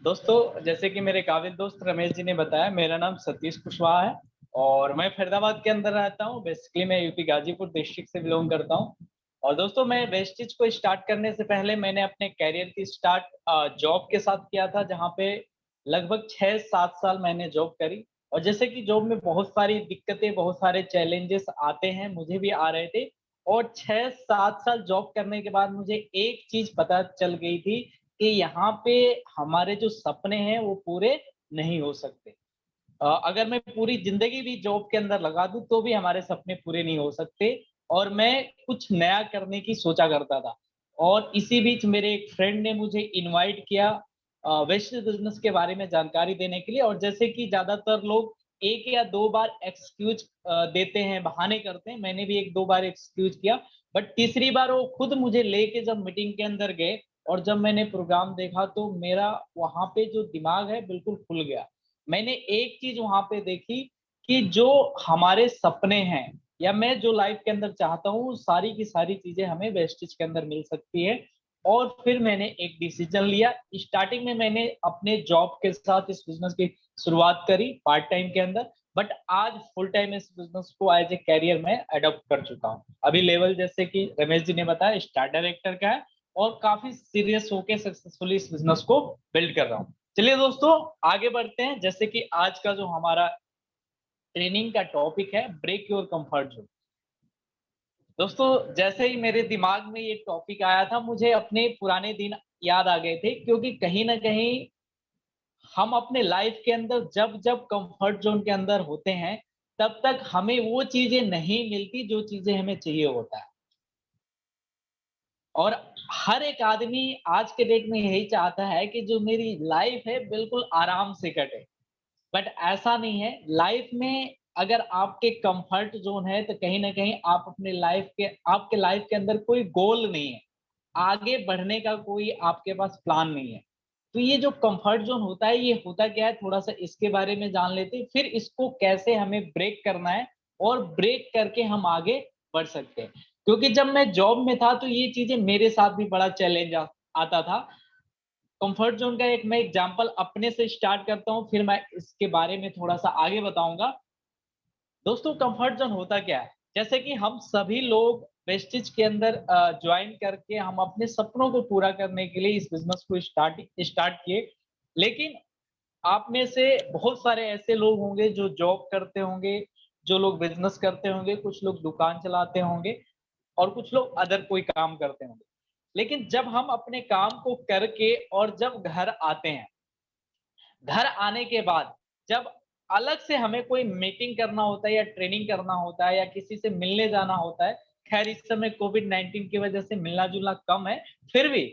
दोस्तों, जैसे कि मेरे काबिल दोस्त रमेश जी ने बताया, मेरा नाम सतीश कुशवाहा है और मैं फरीदाबाद के अंदर रहता हूँ। बेसिकली मैं यूपी गाजीपुर डिस्ट्रिक्ट से बिलोंग करता हूँ। और दोस्तों, मैं वेस्टिज को स्टार्ट करने से पहले मैंने अपने करियर की स्टार्ट जॉब के साथ किया था, जहाँ पे लगभग 6-7 साल मैंने जॉब करी। और जैसे कि जॉब में बहुत सारी दिक्कतें, बहुत सारे चैलेंजेस आते हैं, मुझे भी आ रहे थे। और 6-7 साल जॉब करने के बाद मुझे एक चीज़ पता चल गई थी कि यहाँ पे हमारे जो सपने हैं वो पूरे नहीं हो सकते। अगर मैं पूरी ज़िंदगी भी जॉब के अंदर लगा दूँ तो भी हमारे सपने पूरे नहीं हो सकते। और मैं कुछ नया करने की सोचा करता था। और इसी बीच मेरे एक फ्रेंड ने मुझे इनवाइट किया वेस्टेज बिज़नेस के बारे में जानकारी देने के लिए। और जैसे कि ज़्यादातर लोग 1 या 2 बार एक्सक्यूज़ देते हैं, बहाने करते हैं। मैंने भी 1-2 बार एक्सक्यूज़ किया, बट तीसरी बार वो खुद मुझे लेके जब मीटिंग के अंदर गए और जब मैंने प्रोग्राम देखा तो मेरा वहाँ पे जो दिमाग है बिल्कुल खुल गया। मैंने एक चीज़ वहाँ पे देखी कि जो हमारे सपने हैं या मैं जो लाइफ़ के अंदर चाहता हूँ, सारी की सारी चीज़ें हमें वेस्टेज के अंदर मिल सकती है। और फिर मैंने एक डिसीज़न लिया। स्टार्टिंग में मैंने अपने जॉब के साथ इस बिज़नेस की शुरुआत करी पार्ट टाइम के अंदर, बट आज फुल टाइम इस बिज़नेस को एज़ ए करियर में अडॉप्ट कर चुका हूँ। अभी लेवल जैसे कि रमेश जी ने बताया स्टार डायरेक्टर का है और काफ़ी सीरियस होके सक्सेसफुली इस बिज़नेस को बिल्ड कर रहा हूँ। चलिए दोस्तों, आगे बढ़ते हैं। जैसे कि आज का जो हमारा ट्रेनिंग का टॉपिक है, ब्रेक योर कंफर्ट ज़ोन। दोस्तों, जैसे ही मेरे दिमाग में ये टॉपिक आया था, मुझे अपने पुराने दिन याद आ गए थे, क्योंकि कहीं न कहीं हम अपने लाइफ़ के अंदर जब-जब कंफर्ट ज़ोन के अंदर होते हैं, तब तक हमें वो चीज़ें नहीं मिलती जो चीज़ें हमें चाहिए होता है। और हर एक आदमी आज के डेट में यही चाहता है कि जो मेरी लाइफ़ है बिल्कुल आराम से कटे। बट ऐसा नहीं है, लाइफ में अगर आपके कंफर्ट ज़ोन है तो कहीं न कहीं आप अपने आपके लाइफ के अंदर कोई गोल नहीं है। आगे बढ़ने का कोई आपके पास प्लान नहीं है। तो ये जो कंफर्ट ज़ोन होता है, ये होता क्या है, थोड़ा-सा इसके बारे में जान लेते हैं, फिर इसको कैसे हमें ब्रेक करना है और ब्रेक करके हम आगे बढ़ सकते हैं। क्योंकि जब मैं जॉब में था तो ये चीज़ें मेरे साथ भी बड़ा चैलेंज आता था। कंफर्ट ज़ोन का एक मैं एग्ज़ाम्पल अपने से स्टार्ट करता हूँ, फिर मैं इसके बारे में थोड़ा-सा आगे बताऊँगा। दोस्तों, कंफर्ट ज़ोन होता क्या है? जैसे कि हम सभी लोग वेस्टेज के अंदर जॉइन करके हम अपने सपनों को पूरा करने के लिए इस बिज़नेस को स्टार्ट किए। लेकिन आप में से बहुत सारे ऐसे लोग होंगे जो जॉब करते होंगे, जो लोग बिज़नेस करते होंगे, कुछ लोग दुकान चलाते होंगे और कुछ लोग अदर कोई काम करते होंगे। लेकिन जब हम अपने काम को करके और जब घर आते हैं, घर आने के बाद जब अलग से हमें कोई मीटिंग करना होता है या ट्रेनिंग करना होता है या किसी से मिलने जाना होता है, खैर इस समय कोविड-19 की वजह से मिलना-जुलना कम है, फिर भी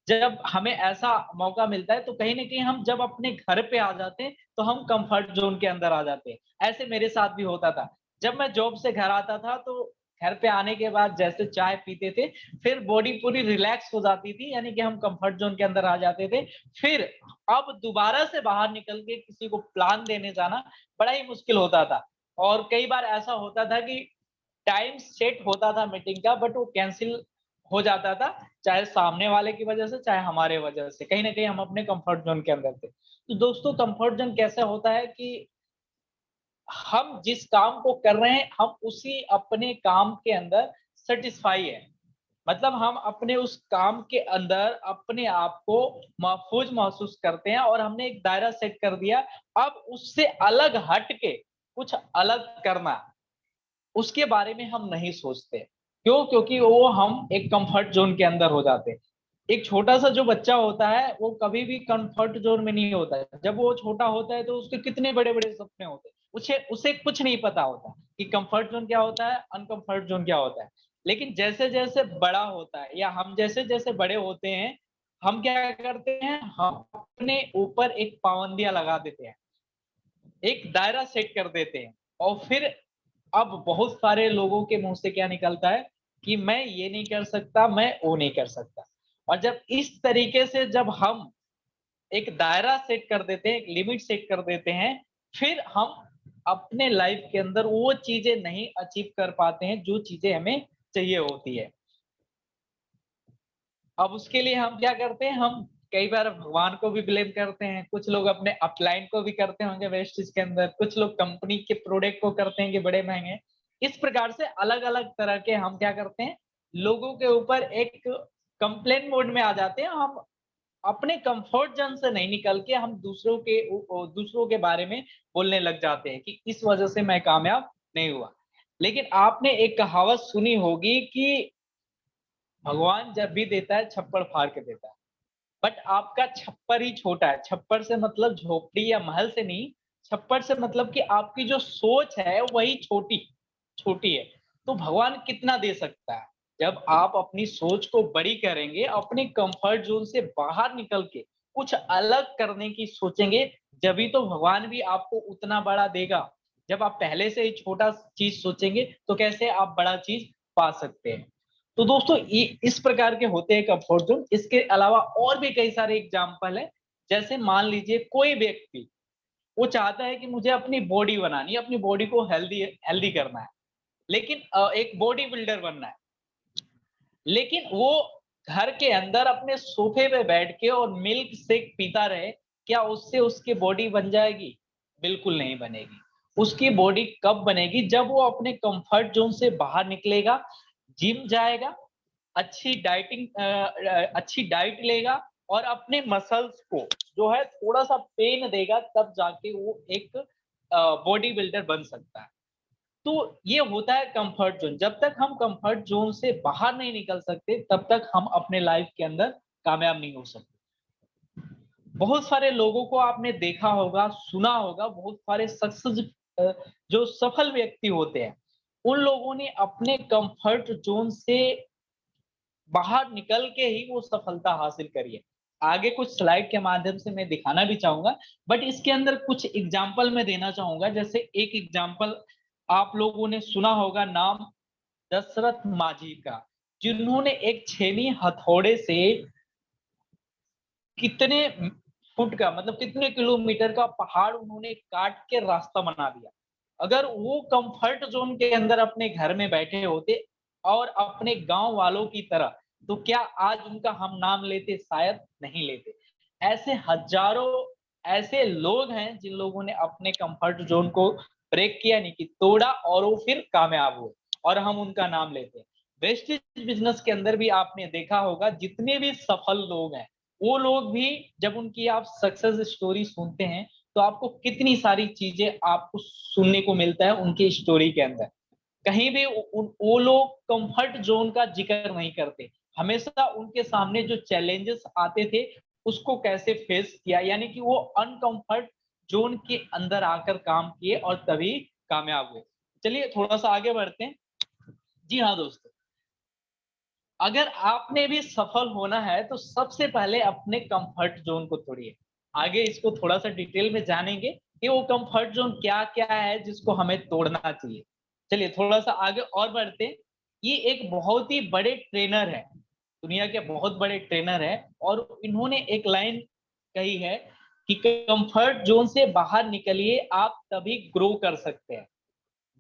जब हमें ऐसा मौका मिलता है तो कहीं न कहीं हम जब अपने घर पे आ जाते हैं, तो हम कम्फर्ट ज़ोन के अंदर आ जाते हैं। ऐसे मेरे साथ भी होता था। जब मैं जॉब से घर आता था तो घर पे आने के बाद जैसे चाय पीते थे, फिर बॉडी पूरी रिलैक्स हो जाती थी, यानी कि हम कम्फर्ट ज़ोन के अंदर आ जाते थे। फिर अब दोबारा से बाहर निकल के किसी को प्लान देने जाना बड़ा ही मुश्किल होता था। और कई बार ऐसा होता था कि टाइम सेट होता था मीटिंग का, बट वो कैंसल हो जाता था, चाहे सामने वाले की वजह से, चाहे हमारे वजह से। कहीं न कहीं हम अपने कम्फर्ट ज़ोन के अंदर थे। तो दोस्तों, कम्फर्ट ज़ोन कैसा होता है कि हम जिस काम को कर रहे हैं, हम उसी अपने काम के अंदर सैटिस्फाई हैं। मतलब हम अपने उस काम के अंदर अपने आप को महफ़ूज़ महसूस करते हैं और हमने एक दायरा सेट कर दिया। अब उससे अलग हट के कुछ अलग करना, उसके बारे में हम नहीं सोचते। क्यों? क्योंकि वो हम एक कम्फ़र्ट ज़ोन के अंदर हो जाते हैं। एक छोटा-सा जो बच्चा होता है, वो कभी भी कम्फ़र्ट ज़ोन में नहीं होता है। जब वो छोटा होता है, तो उसके कितने बड़े-बड़े सपने होते हैं। उसे उसे कुछ नहीं पता होता कि कम्फ़र्ट ज़ोन क्या होता है, अनकम्फ़र्ट ज़ोन क्या होता है। लेकिन जैसे-जैसे बड़ा होता है या हम जैसे-जैसे बड़े होते हैं, हम क्या करते हैं, हम अपने ऊपर एक पाबंदियाँ लगा देते हैं, एक दायरा सेट कर देते हैं। और फिर अब बहुत सारे लोगों के मुँह से क्या निकलता है कि मैं ये नहीं कर सकता, मैं वो नहीं कर सकता। और जब इस तरीके से जब हम एक दायरा सेट कर देते हैं, एक लिमिट सेट कर देते हैं, फिर हम अपने लाइफ़ के अंदर वो चीज़ें नहीं अचीव कर पाते हैं, जो चीज़ें हमें चाहिए होती है। अब उसके लिए हम क्या करते हैं, हम कई बार भगवान को भी ब्लेम करते हैं, कुछ लोग अपने अपलाइन को भी करते होंगे वेस्टेज के अंदर, कुछ लोग कंपनी के प्रोडक्ट को करते हैं कि बड़े महंगे। इस प्रकार से अलग-अलग तरह के हम क्या करते हैं, लोगों के ऊपर एक कंप्लेन मोड में आ जाते हैं। हम अपने कंफर्ट ज़ोन से नहीं निकल के हम दूसरों के बारे में बोलने लग जाते हैं कि इस वजह से मैं कामयाब नहीं हुआ। लेकिन आपने एक कहावत सुनी होगी कि भगवान जब भी देता है छप्पड़ फाड़ के देता है। बट आपका छप्पर ही छोटा है। छप्पर से मतलब झोपड़ी या महल से नहीं, छप्पर से मतलब कि आपकी जो सोच है वही छोटी छोटी है। तो भगवान कितना दे सकता है? जब आप अपनी सोच को बड़ी करेंगे, अपने कंफर्ट ज़ोन से बाहर निकल के कुछ अलग करने की सोचेंगे, जभी तो भगवान भी आपको उतना बड़ा देगा। जब आप पहले से ही छोटा चीज़ सोचेंगे, तो कैसे आप बड़ा चीज़ पा सकते हैं। तो दोस्तों इस प्रकार के होते हैं कंफर्ट ज़ोन। इसके अलावा और भी कई सारे एग्जाम्पल हैं। जैसे मान लीजिए कोई व्यक्ति वो चाहता है कि मुझे अपनी बॉडी बनानी है, अपनी बॉडी को हेल्दी हेल्दी करना है। लेकिन एक बॉडी बिल्डर बनना है। लेकिन वो घर के अंदर अपने सोफे पे बैठ के और मिल्क शेक पीता रहे, क्या उससे उसकी बॉडी बन जाएगी? बिल्कुल नहीं बनेगी। उसकी बॉडी कब बनेगी? जब वो अपने कंफर्ट ज़ोन से बाहर निकलेगा, जिम जाएगा, अच्छी डाइट लेगा और अपने मसल्स को जो है थोड़ा-सा पेन देगा, तब जाके वो एक बॉडी बिल्डर बन सकता है। तो ये होता है कंफर्ट ज़ोन। जब तक हम कंफर्ट ज़ोन से बाहर नहीं निकल सकते, तब तक हम अपने लाइफ के अंदर कामयाब नहीं हो सकते। बहुत सारे लोगों को आपने देखा होगा, सुना होगा, बहुत सारे अ, जो सफल व्यक्ति होते हैं, उन लोगों ने अपने कंफर्ट ज़ोन से बाहर निकल के ही वो सफलता हासिल करी है। आगे कुछ स्लाइड के माध्यम से मैं दिखाना भी चाहूँगा, बट इसके अंदर कुछ एग्ज़ाम्पल मैं देना चाहूँगा। जैसे एक एग्ज़ाम्पल आप लोगों ने सुना होगा नाम दशरथ माझी का, जिन्होंने एक छेनी हथौड़े से कितने फुट का मतलब कितने किलोमीटर का पहाड़ उन्होंने काट के रास्ता बना दिया। अगर वो कंफर्ट ज़ोन के अंदर अपने घर में बैठे होते और अपने गाँव वालों की तरह, तो क्या आज उनका हम नाम लेते? शायद नहीं लेते। ऐसे हज़ारों ऐसे लोग हैं जिन लोगों ने अपने कंफर्ट ज़ोन को ब्रेक किया यानी कि तोड़ा और वो फिर कामयाब हुए और हम उनका नाम लेते हैं। वेस्टेज बिज़नेस के अंदर भी आपने देखा होगा जितने भी सफल लोग हैं, वो लोग भी जब उनकी आप सक्सेस स्टोरी सुनते हैं, तो आपको कितनी सारी चीज़ें आपको सुनने को मिलता है उनकी स्टोरी के अंदर। कहीं भी वो लोग कंफर्ट ज़ोन का ज़िक्र नहीं करते। हमेशा उनके सामने जो चैलेंजेस आते थे, उसको कैसे फेस किया यानी कि वो अनकंफर्ट ज़ोन के अंदर आकर काम किए और तभी कामयाब हुए। चलिए थोड़ा-सा आगे बढ़ते हैं। जी हाँ, दोस्तों। अगर आपने भी सफल होना है तो सबसे पहले अपने कंफर्ट ज़ोन को तोड़िए। आगे इसको थोड़ा-सा डिटेल में जानेंगे कि वो कंफर्ट ज़ोन क्या-क्या है जिसको हमें तोड़ना चाहिए। चलिए थोड़ा-सा आगे और बढ़ते हैं। ये एक बहुत ही बड़े ट्रेनर हैं, दुनिया के बहुत बड़े ट्रेनर हैं और इन्होंने एक लाइन कही है कि कंफर्ट ज़ोन से बाहर निकलिए, आप तभी ग्रो कर सकते हैं।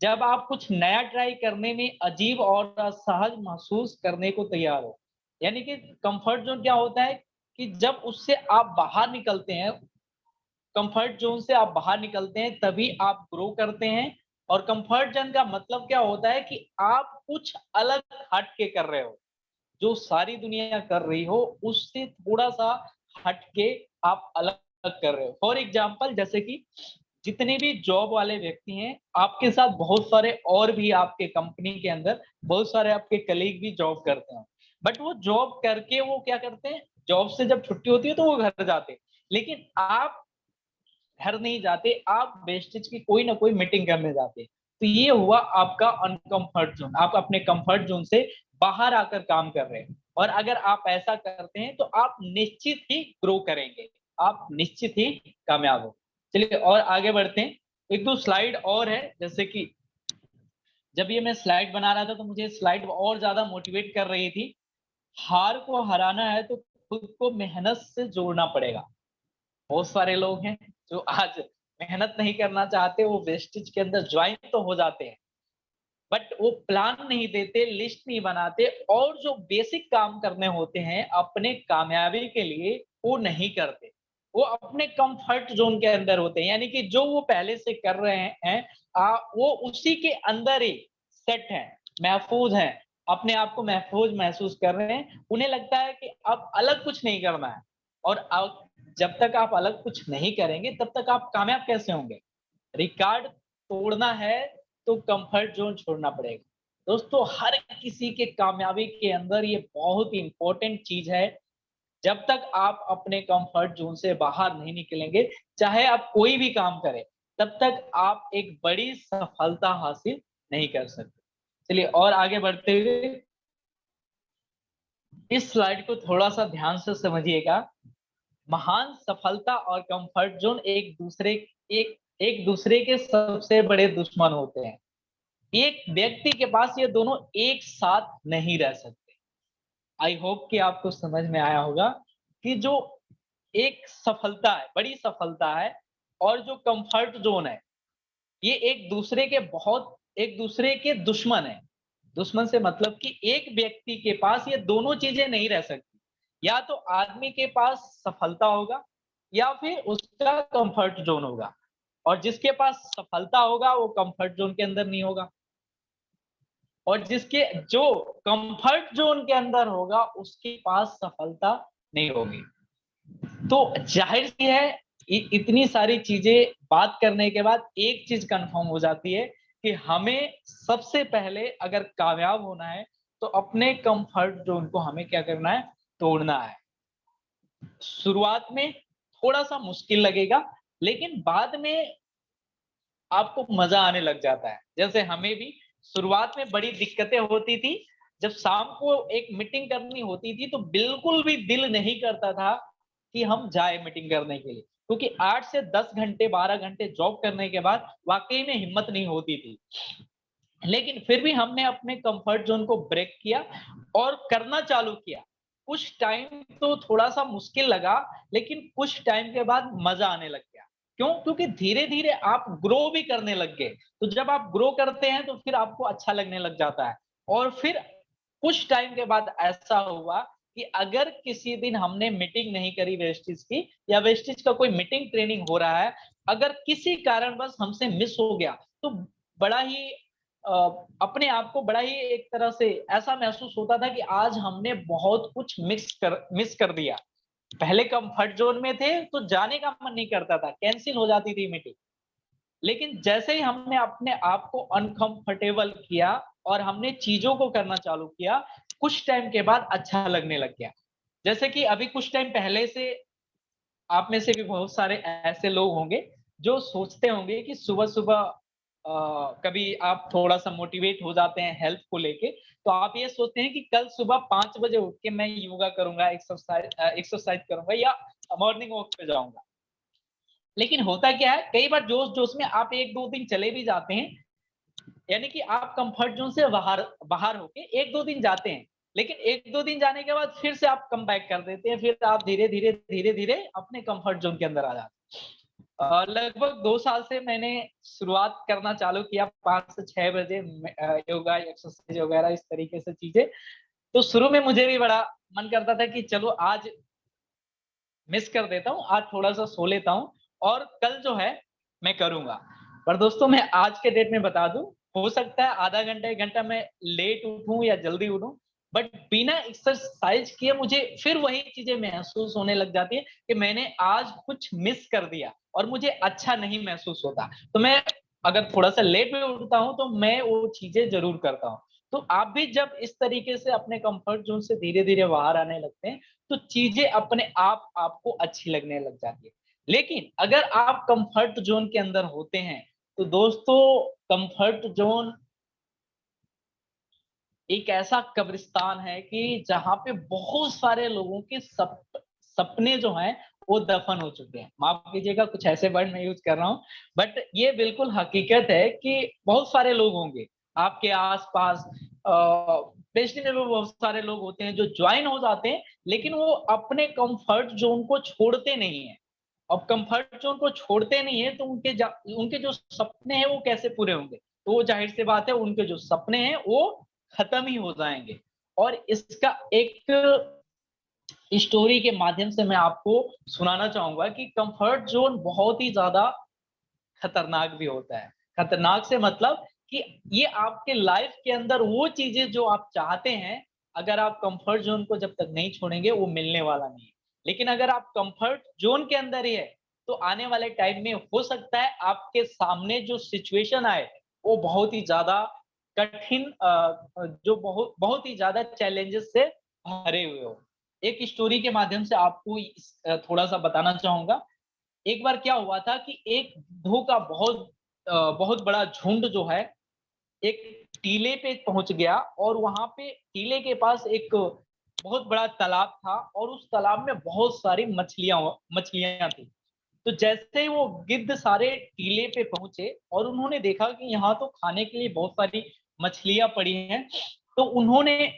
जब आप कुछ नया ट्राई करने में अजीब और असहज महसूस करने को तैयार हो। यानी कि कंफर्ट ज़ोन क्या होता है कि जब उससे आप बाहर निकलते हैं, कंफर्ट ज़ोन से आप बाहर निकलते हैं तभी आप ग्रो करते हैं और कंफर्ट ज़ोन का मतलब क्या होता है कि आप कुछ अलग हट के कर रहे हो। जो सारी दुनिया कर रही हो, उससे थोड़ा-सा हट के आप अलग कर रहे हो। फॉर एग्ज़ाम्पल जैसे कि जितने भी जॉब वाले व्यक्ति हैं, आपके साथ बहुत सारे और भी आपके कंपनी के अंदर बहुत सारे आपके कलीग भी जॉब करते हैं। बट वो जॉब करके वो क्या करते हैं, जॉब से जब छुट्टी होती है तो वो घर जाते हैं। लेकिन आप घर नहीं जाते, आप वेस्टेज की कोई ना कोई मीटिंग करने जाते हैं। तो ये हुआ आपका अनकम्फर्ट ज़ोन। आप अपने कम्फर्ट ज़ोन से बाहर आकर काम कर रहे हैं और अगर आप ऐसा करते हैं तो आप निश्चित ही ग्रो करेंगे, आप निश्चित ही कामयाब हो। चलिए और आगे बढ़ते हैं। 1-2 स्लाइड और है जैसे कि जब ये मैं स्लाइड बना रहा था तो मुझे स्लाइड और ज़्यादा मोटिवेट कर रही थी। हार को हराना है तो खुद को मेहनत से जोड़ना पड़ेगा। बहुत सारे लोग हैं जो आज मेहनत नहीं करना चाहते, वो वेस्टेज के अंदर जॉइन तो हो जाते हैं, बट वो प्लान नहीं देते, लिस्ट नहीं बनाते और जो बेसिक काम करने होते हैं अपने कामयाबी के लिए, वो नहीं करते, वो अपने कंफर्ट जोन के अंदर होते हैं, यानी कि जो वो पहले से कर रहे हैं वो उसी के अंदर ही सेट है, महफूज है, अपने आप को महफूज महसूस कर रहे हैं। उन्हें लगता है कि अब अलग कुछ नहीं करना है, और जब तक आप अलग कुछ नहीं करेंगे तब तक आप कामयाब कैसे होंगे? रिकॉर्ड तोड़ना है तो कंफर्ट जोन छोड़ना पड़ेगा। दोस्तों, हर किसी के कामयाबी के अंदर ये बहुत ही इंपॉर्टेंट चीज है। जब तक आप अपने कंफर्ट जोन से बाहर नहीं निकलेंगे, चाहे आप कोई भी काम करें, तब तक आप एक बड़ी सफलता हासिल नहीं कर सकते। चलिए और आगे बढ़ते हुए इस स्लाइड को थोड़ा-सा ध्यान से समझिएगा। महान सफलता और कंफर्ट जोन एक दूसरे के सबसे बड़े दुश्मन होते हैं। एक व्यक्ति के पास ये दोनों एक साथ नहीं रह सकते। आई होप कि आपको समझ में आया होगा कि जो एक सफलता है, बड़ी सफलता है, और जो कंफर्ट जोन है, ये एक दूसरे के दुश्मन है। दुश्मन से मतलब कि एक व्यक्ति के पास ये दोनों चीजें नहीं रह सकती। या तो आदमी के पास सफलता होगा या फिर उसका कंफर्ट जोन होगा, और जिसके पास सफलता होगा वो कंफर्ट जोन के अंदर नहीं होगा, और जिसके जो कंफर्ट जोन के अंदर होगा उसके पास सफलता नहीं होगी। तो जाहिर सी है, इतनी सारी चीजें बात करने के बाद एक चीज कंफर्म हो जाती है कि हमें सबसे पहले अगर कामयाब होना है तो अपने कंफर्ट जोन को हमें क्या करना है? तोड़ना है। शुरुआत में थोड़ा सा मुश्किल लगेगा, लेकिन बाद में आपको मजा आने लग जाता है। जैसे हमें भी शुरुआत में बड़ी दिक्कतें होती थी। जब शाम को एक मीटिंग करनी होती थी तो बिल्कुल भी दिल नहीं करता था कि हम जाए मीटिंग करने के लिए, क्योंकि 8 से 10 घंटे 12 घंटे जॉब करने के बाद वाकई में हिम्मत नहीं होती थी। लेकिन फिर भी हमने अपने कंफर्ट जोन को ब्रेक किया और करना चालू किया। कुछ टाइम तो थोड़ा-सा मुश्किल लगा, लेकिन कुछ टाइम के बाद मज़ा आने लग गया। क्यों? क्योंकि धीरे-धीरे आप ग्रो भी करने लग गए। तो जब आप ग्रो करते हैं तो फिर आपको अच्छा लगने लग जाता है। और फिर कुछ टाइम के बाद ऐसा हुआ कि अगर किसी दिन हमने मीटिंग नहीं करी वेस्टिज की, या वेस्टिज का कोई मीटिंग ट्रेनिंग हो रहा है, अगर किसी कारणवश हमसे मिस हो गया, तो बड़ा ही अ, अपने आप को बड़ा ही एक तरह से ऐसा महसूस होता था कि आज हमने बहुत कुछ मिस कर दिया। पहले कंफर्ट जोन में थे तो जाने का मन नहीं करता था, कैंसल हो जाती थी मीटिंग। लेकिन जैसे ही हमने अपने आप को अनकंफर्टेबल किया और हमने चीजों को करना चालू किया, कुछ टाइम के बाद अच्छा लगने लग गया। जैसे कि अभी कुछ टाइम पहले से आप में से भी बहुत सारे ऐसे लोग होंगे जो सोचते होंगे कि सुबह-सुबह कभी आप थोड़ा-सा मोटिवेट हो जाते हैं हेल्थ को लेके, तो आप ये सोचते हैं कि कल सुबह 5 बजे उठ के मैं योगा करूँगा, एक्सरसाइज करूँगा या मॉर्निंग वॉक पे जाऊँगा। लेकिन होता क्या है, कई बार जोश-जोश में आप 1-2 दिन चले भी जाते हैं, यानी कि आप कंफर्ट ज़ोन से बाहर बाहर होके 1-2 दिन जाते हैं, लेकिन 1-2 दिन जाने के बाद फिर से आप कम बैक कर देते हैं, फिर आप धीरे-धीरे अपने कंफर्ट ज़ोन के अंदर आ जाते हैं। लगभग 2 साल से मैंने शुरुआत करना चालू किया 5 से 6 बजे योगा, एक्सरसाइज वगैरह इस तरीके से चीज़ें। तो शुरू में मुझे भी बड़ा मन करता था कि चलो आज मिस कर देता हूँ, आज थोड़ा-सा सो लेता हूँ और कल जो है मैं करूँगा। पर दोस्तों, मैं आज के डेट में बता दूँ, हो सकता है आधा घंटा 1 घंटा मैं लेट उठूँ या जल्दी उठूँ, बट बिना एक्सरसाइज किए मुझे फिर वही चीज़ें महसूस होने लग जाती है कि मैंने आज कुछ मिस कर दिया और मुझे अच्छा नहीं महसूस होता। तो मैं अगर थोड़ा-सा लेट भी उठता हूँ तो मैं वो चीज़ें ज़रूर करता हूँ। तो आप भी जब इस तरीके से अपने कम्फर्ट ज़ोन से धीरे-धीरे बाहर आने लगते हैं, तो चीज़ें अपने आप आपको अच्छी लगने लग जाती है। लेकिन अगर आप कंफर्ट ज़ोन के अंदर होते हैं, तो दोस्तों कंफर्ट ज़ोन एक ऐसा कब्रिस्तान है कि जहाँ पे बहुत सारे लोगों के सपने जो हैं वो दफन हो चुके हैं। माफ़ कीजिएगा कुछ ऐसे वर्ड मैं यूज़ कर रहा हूँ, बट ये बिल्कुल हकीकत है कि बहुत सारे लोग होंगे आपके आस-पास, बेसिकली वो बहुत सारे लोग होते हैं जो जॉइन हो जाते हैं, लेकिन वो अपने कंफर्ट ज़ोन को छोड़ते नहीं हैं। अब कंफर्ट ज़ोन को छोड़ते नहीं हैं तो उनके जो सपने हैं वो कैसे पूरे होंगे? तो ज़ाहिर-सी बात है उनके जो सपने हैं वो खत्म ही हो जाएँगे। और इसका एक स्टोरी के माध्यम से मैं आपको सुनाना चाहूंगा कि कंफर्ट जोन बहुत ही ज्यादा खतरनाक भी होता है। खतरनाक से मतलब कि ये आपके लाइफ के अंदर वो चीजें जो आप चाहते हैं, अगर आप कंफर्ट जोन को जब तक नहीं छोड़ेंगे वो मिलने वाला नहीं है। लेकिन अगर आप कंफर्ट जोन के अंदर ही है, तो आने वाले टाइम में हो सकता है आपके सामने जो सिचुएशन आए वो बहुत ही ज्यादा कठिन, जो बहुत बहुत ही ज्यादा चैलेंजेस से भरे हुए हो। एक स्टोरी के माध्यम से आपको थोड़ा सा बताना चाहूंगा। एक बार क्या हुआ था कि एक गिद्धों का बहुत बड़ा झुंड जो है, एक टीले पे पहुंच गया और वहां पे टीले के पास एक बहुत बड़ा तालाब था और उस तालाब में बहुत सारी मछलियां थी। तो जैसे ही वो गिद्ध सारे टीले पे पहुंचे और उन्होंने देखा कि यहाँ तो खाने के लिए बहुत सारी मछलियां पड़ी हैं, तो उन्होंने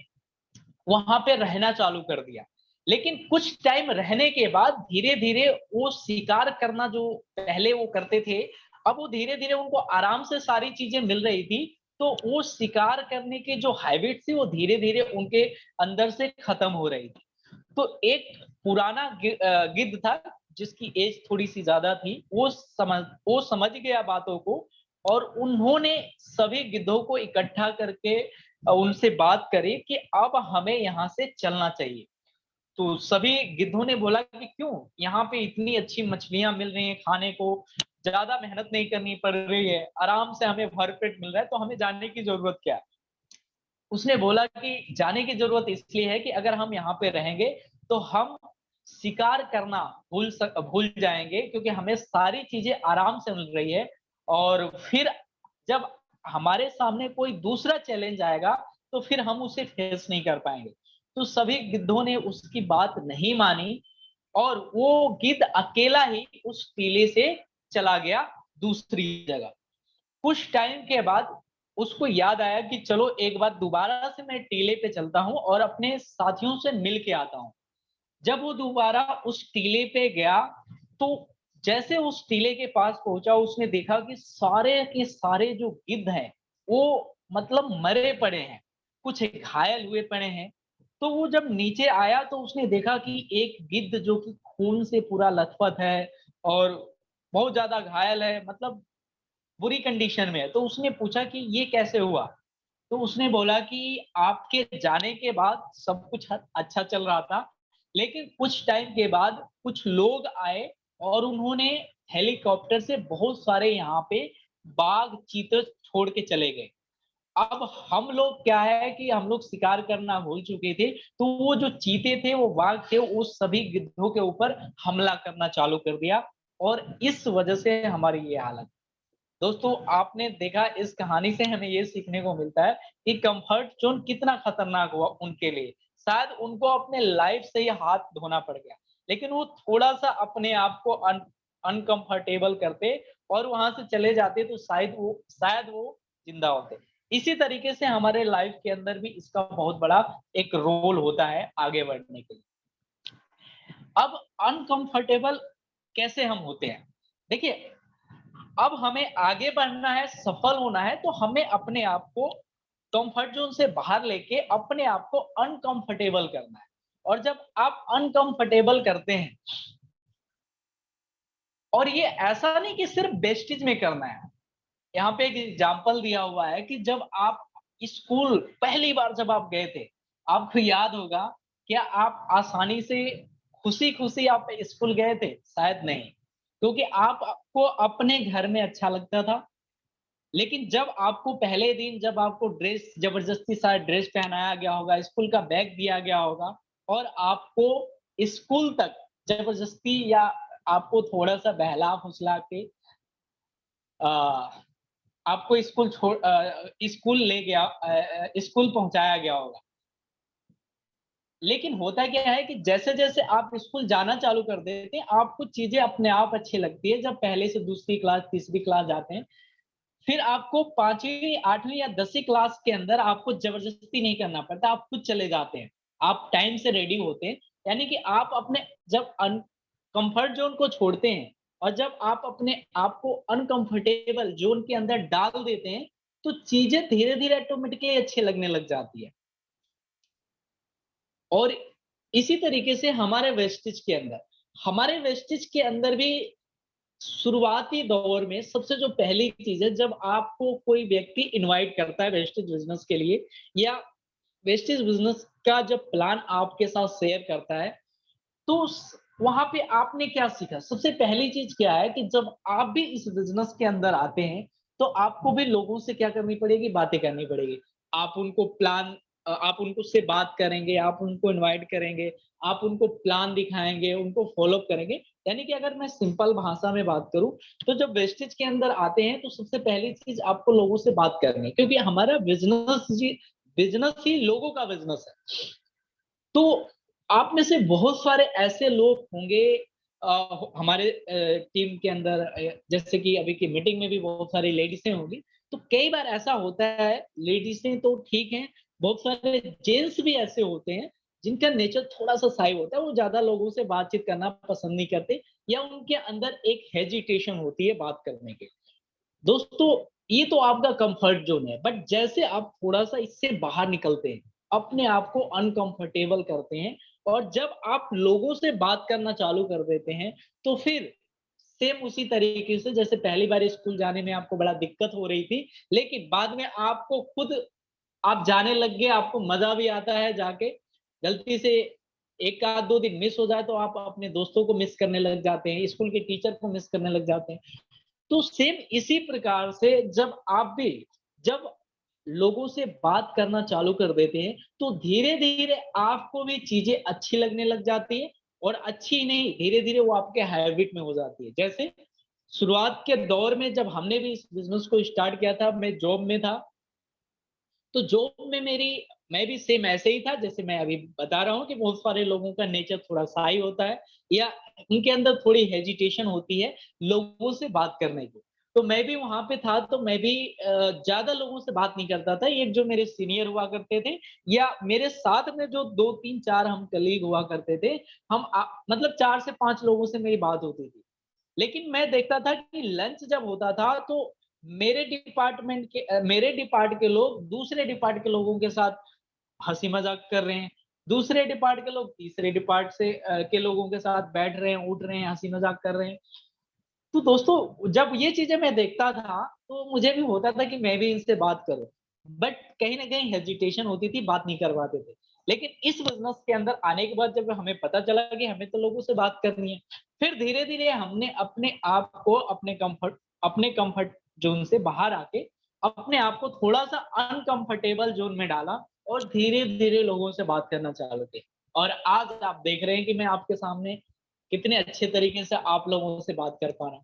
वहां पे रहना चालू कर दिया। लेकिन कुछ टाइम रहने के बाद धीरे धीरे वो शिकार करना जो पहले वो करते थे, अब वो धीरे धीरे उनको आराम से सारी चीजें मिल रही थी, तो वो शिकार करने की जो हैबिट थी वो धीरे धीरे उनके अंदर से खत्म हो रही थी। तो एक पुराना गिद्ध था जिसकी एज थोड़ी सी ज्यादा थी, वो समझ गया बातों को और उन्होंने सभी गिद्धों को इकट्ठा करके उनसे बात करी कि अब हमें यहाँ से चलना चाहिए। तो सभी गिद्धों ने बोला कि क्यों, यहाँ पे इतनी अच्छी मछलियां मिल रही हैं खाने को, ज्यादा मेहनत नहीं करनी पड़ रही है, आराम से हमें भरपेट मिल रहा है, तो हमें जाने की जरूरत क्या है। उसने बोला कि जाने की जरूरत इसलिए है कि अगर हम यहाँ पे रहेंगे तो हम शिकार करना भूल जाएंगे, क्योंकि हमें सारी चीजें आराम से मिल रही है। और फिर जब हमारे सामने कोई दूसरा चैलेंज आएगा तो फिर हम उसे फेस नहीं कर पाएंगे। तो सभी गिद्धों ने उसकी बात नहीं मानी और वो गिद्ध अकेला ही उस टीले से चला गया दूसरी जगह। कुछ टाइम के बाद उसको याद आया कि चलो एक बार दोबारा से मैं टीले पे चलता हूँ और अपने साथियों से मिल के आता हूँ। जब वो दोबारा उस टीले पे गया, तो जैसे उस टीले के पास पहुंचा उसने देखा कि सारे के सारे जो गिद्ध हैं वो मतलब मरे पड़े हैं, कुछ घायल हुए पड़े हैं। तो वो जब नीचे आया तो उसने देखा कि एक गिद्ध जो कि खून से पूरा लथपथ है और बहुत ज्यादा घायल है, मतलब बुरी कंडीशन में है। तो उसने पूछा कि ये कैसे हुआ? तो उसने बोला कि आपके जाने के बाद सब कुछ अच्छा चल रहा था, लेकिन कुछ टाइम के बाद कुछ लोग आए और उन्होंने हेलीकॉप्टर से बहुत सारे यहाँ पे बाघ चीते छोड़ के चले गए। अब हम लोग क्या है कि हम लोग शिकार करना भूल चुके थे, तो वो जो चीते थे वो बाघ थे वो सभी गिद्धों के ऊपर हमला करना चालू कर दिया और इस वजह से हमारी ये हालत। दोस्तों आपने देखा, इस कहानी से हमें ये सीखने को मिलता है कि कंफर्ट जोन कितना खतरनाक हुआ उनके लिए। शायद उनको अपने लाइफ से ही हाथ धोना पड़ गया, लेकिन वो थोड़ा सा अपने आप को अनकंफर्टेबल करते और वहां से चले जाते तो शायद वो जिंदा होते। इसी तरीके से हमारे लाइफ के अंदर भी इसका बहुत बड़ा एक रोल होता है आगे बढ़ने के लिए। अब अनकंफर्टेबल कैसे हम होते हैं? देखिए, अब हमें आगे बढ़ना है, सफल होना है, तो हमें अपने आप को कंफर्ट जोन से बाहर लेके अपने आप को अनकंफर्टेबल करना है। और जब आप अनकंफर्टेबल करते हैं, और ये ऐसा नहीं कि सिर्फ वेस्टेज में करना है। यहाँ पे एक एग्जांपल दिया हुआ है कि जब आप स्कूल पहली बार जब आप गए थे, आपको याद होगा, क्या आप आसानी से खुशी-खुशी आप स्कूल गए थे? शायद नहीं, क्योंकि आपको अपने घर में अच्छा लगता था। लेकिन जब आपको पहले दिन जब आपको ड्रेस जबरदस्ती सा ड्रेस पहनाया गया होगा, स्कूल का बैग दिया गया होगा और आपको स्कूल तक जबरदस्ती या आपको थोड़ा-सा बहला-फुसला के अ, आपको स्कूल ले गया, स्कूल पहुँचाया गया होगा। लेकिन होता क्या है कि जैसे-जैसे आप स्कूल जाना चालू कर देते हैं, आपको चीज़ें अपने आप अच्छी लगती है। जब पहले से दूसरी क्लास, तीसरी क्लास जाते हैं, फिर आपको 5वीं, 8वीं या 10वीं क्लास के अंदर आपको ज़बरदस्ती नहीं करना पड़ता, आप खुद चले जाते हैं। आप टाइम से रेडी होते हैं, यानी कि आप अपने जब कम्फर्ट ज़ोन को छोड़ते हैं और जब आप अपने आप को अनकम्फर्टेबल ज़ोन के अंदर डाल देते हैं, तो चीज़ें धीरे-धीरे ऑटोमेटिकली अच्छी लगने लग जाती है। और इसी तरीके से हमारे वेस्टेज के अंदर भी शुरुआती दौर में सबसे जो पहली चीज है, जब आपको कोई व्यक्ति इनवाइट करता है वेस्टेज बिजनेस के लिए, या वेस्टेज बिजनेस का जब प्लान आपके साथ शेयर करता है, तो वहां पे आपने क्या सीखा? सबसे पहली चीज क्या है कि जब आप भी इस बिजनेस के अंदर आते हैं, तो आपको भी लोगों से क्या करनी पड़ेगी? बातें करनी पड़ेगी। आप उनको प्लान आप उनको से बात करेंगे, आप उनको इनवाइट करेंगे, आप उनको प्लान दिखाएंगे, उनको फॉलो अप करेंगे। यानी कि अगर मैं सिंपल भाषा में बात करूं, तो जब वेस्टेज के अंदर आते हैं तो सबसे पहली चीज आपको लोगों से बात करनी है, क्योंकि हमारा बिजनेस ही लोगों का बिजनेस है। तो आप में से बहुत सारे ऐसे लोग होंगे हमारे टीम के अंदर, जैसे कि अभी की मीटिंग में भी बहुत सारी लेडीजें होंगी। तो कई बार ऐसा होता है, लेडीजें तो ठीक हैं, बहुत सारे जेंट्स भी ऐसे होते हैं जिनका नेचर थोड़ा सा साई होता है, वो ज्यादा लोगों से बातचीत करना पसंद नहीं करते, या उनके अंदर एक हेजिटेशन होती है बात करने की। दोस्तों, ये तो आपका कंफर्ट जोन है, बट जैसे आप थोड़ा सा इससे बाहर निकलते हैं, अपने आप को अनकंफर्टेबल करते हैं, और जब आप लोगों से बात करना चालू कर देते हैं, तो फिर सेम उसी तरीके से जैसे पहली बार स्कूल जाने में आपको बड़ा दिक्कत हो रही थी, लेकिन बाद में आपको खुद आप जाने लग गए, आपको मजा भी आता है जाके। गलती से एक आध दो दिन मिस हो जाए तो आप अपने दोस्तों को मिस करने लग जाते हैं, स्कूल के टीचर को मिस करने लग जाते हैं। तो सेम इसी प्रकार से जब लोगों से बात करना चालू कर देते हैं, तो धीरे धीरे आपको भी चीजें अच्छी लगने लग जाती है, और अच्छी नहीं, धीरे धीरे वो आपके हैबिट में हो जाती है। जैसे शुरुआत के दौर में जब हमने भी इस बिजनेस को स्टार्ट किया था, मैं जॉब में था, तो जॉब में मैं भी सेम ऐसे ही था जैसे मैं अभी बता रहा हूँ कि बहुत सारे लोगों का नेचर थोड़ा शाई होता है, या उनके अंदर थोड़ी हेजिटेशन होती है लोगों से बात करने की। तो मैं भी वहां पे था, तो मैं भी ज्यादा लोगों से बात नहीं करता था। एक जो मेरे सीनियर हुआ करते थे, या मेरे साथ में जो दो तीन चार हम कलीग हुआ करते थे, मतलब 4 से 5 लोगों से मेरी बात होती थी। लेकिन मैं देखता था कि लंच जब होता था, तो मेरे डिपार्ट के लोग दूसरे डिपार्ट के लोगों के साथ हंसी मजाक कर रहे हैं, दूसरे डिपार्ट के लोग तीसरे डिपार्ट के लोगों के साथ बैठ रहे हैं, उठ रहे हैं, हंसी मजाक कर रहे हैं। तो दोस्तों, जब ये चीजें मैं देखता था, तो मुझे भी होता था कि मैं भी इनसे बात करूं, बट कहीं ना कहीं हेजिटेशन होती थी, बात नहीं करवाते थे। लेकिन इस बिजनेस के अंदर आने के बाद जब हमें पता चला कि हमें तो लोगों से बात करनी है, फिर धीरे धीरे हमने अपने आप को अपने कंफर्ट जोन से बाहर आके अपने आप को थोड़ा सा अनकंफर्टेबल जोन में डाला, और धीरे धीरे लोगों से बात करना चालू किया। और आज आप देख रहे हैं कि मैं आपके सामने कितने अच्छे तरीके से आप लोगों से बात कर पा रहा हूँ।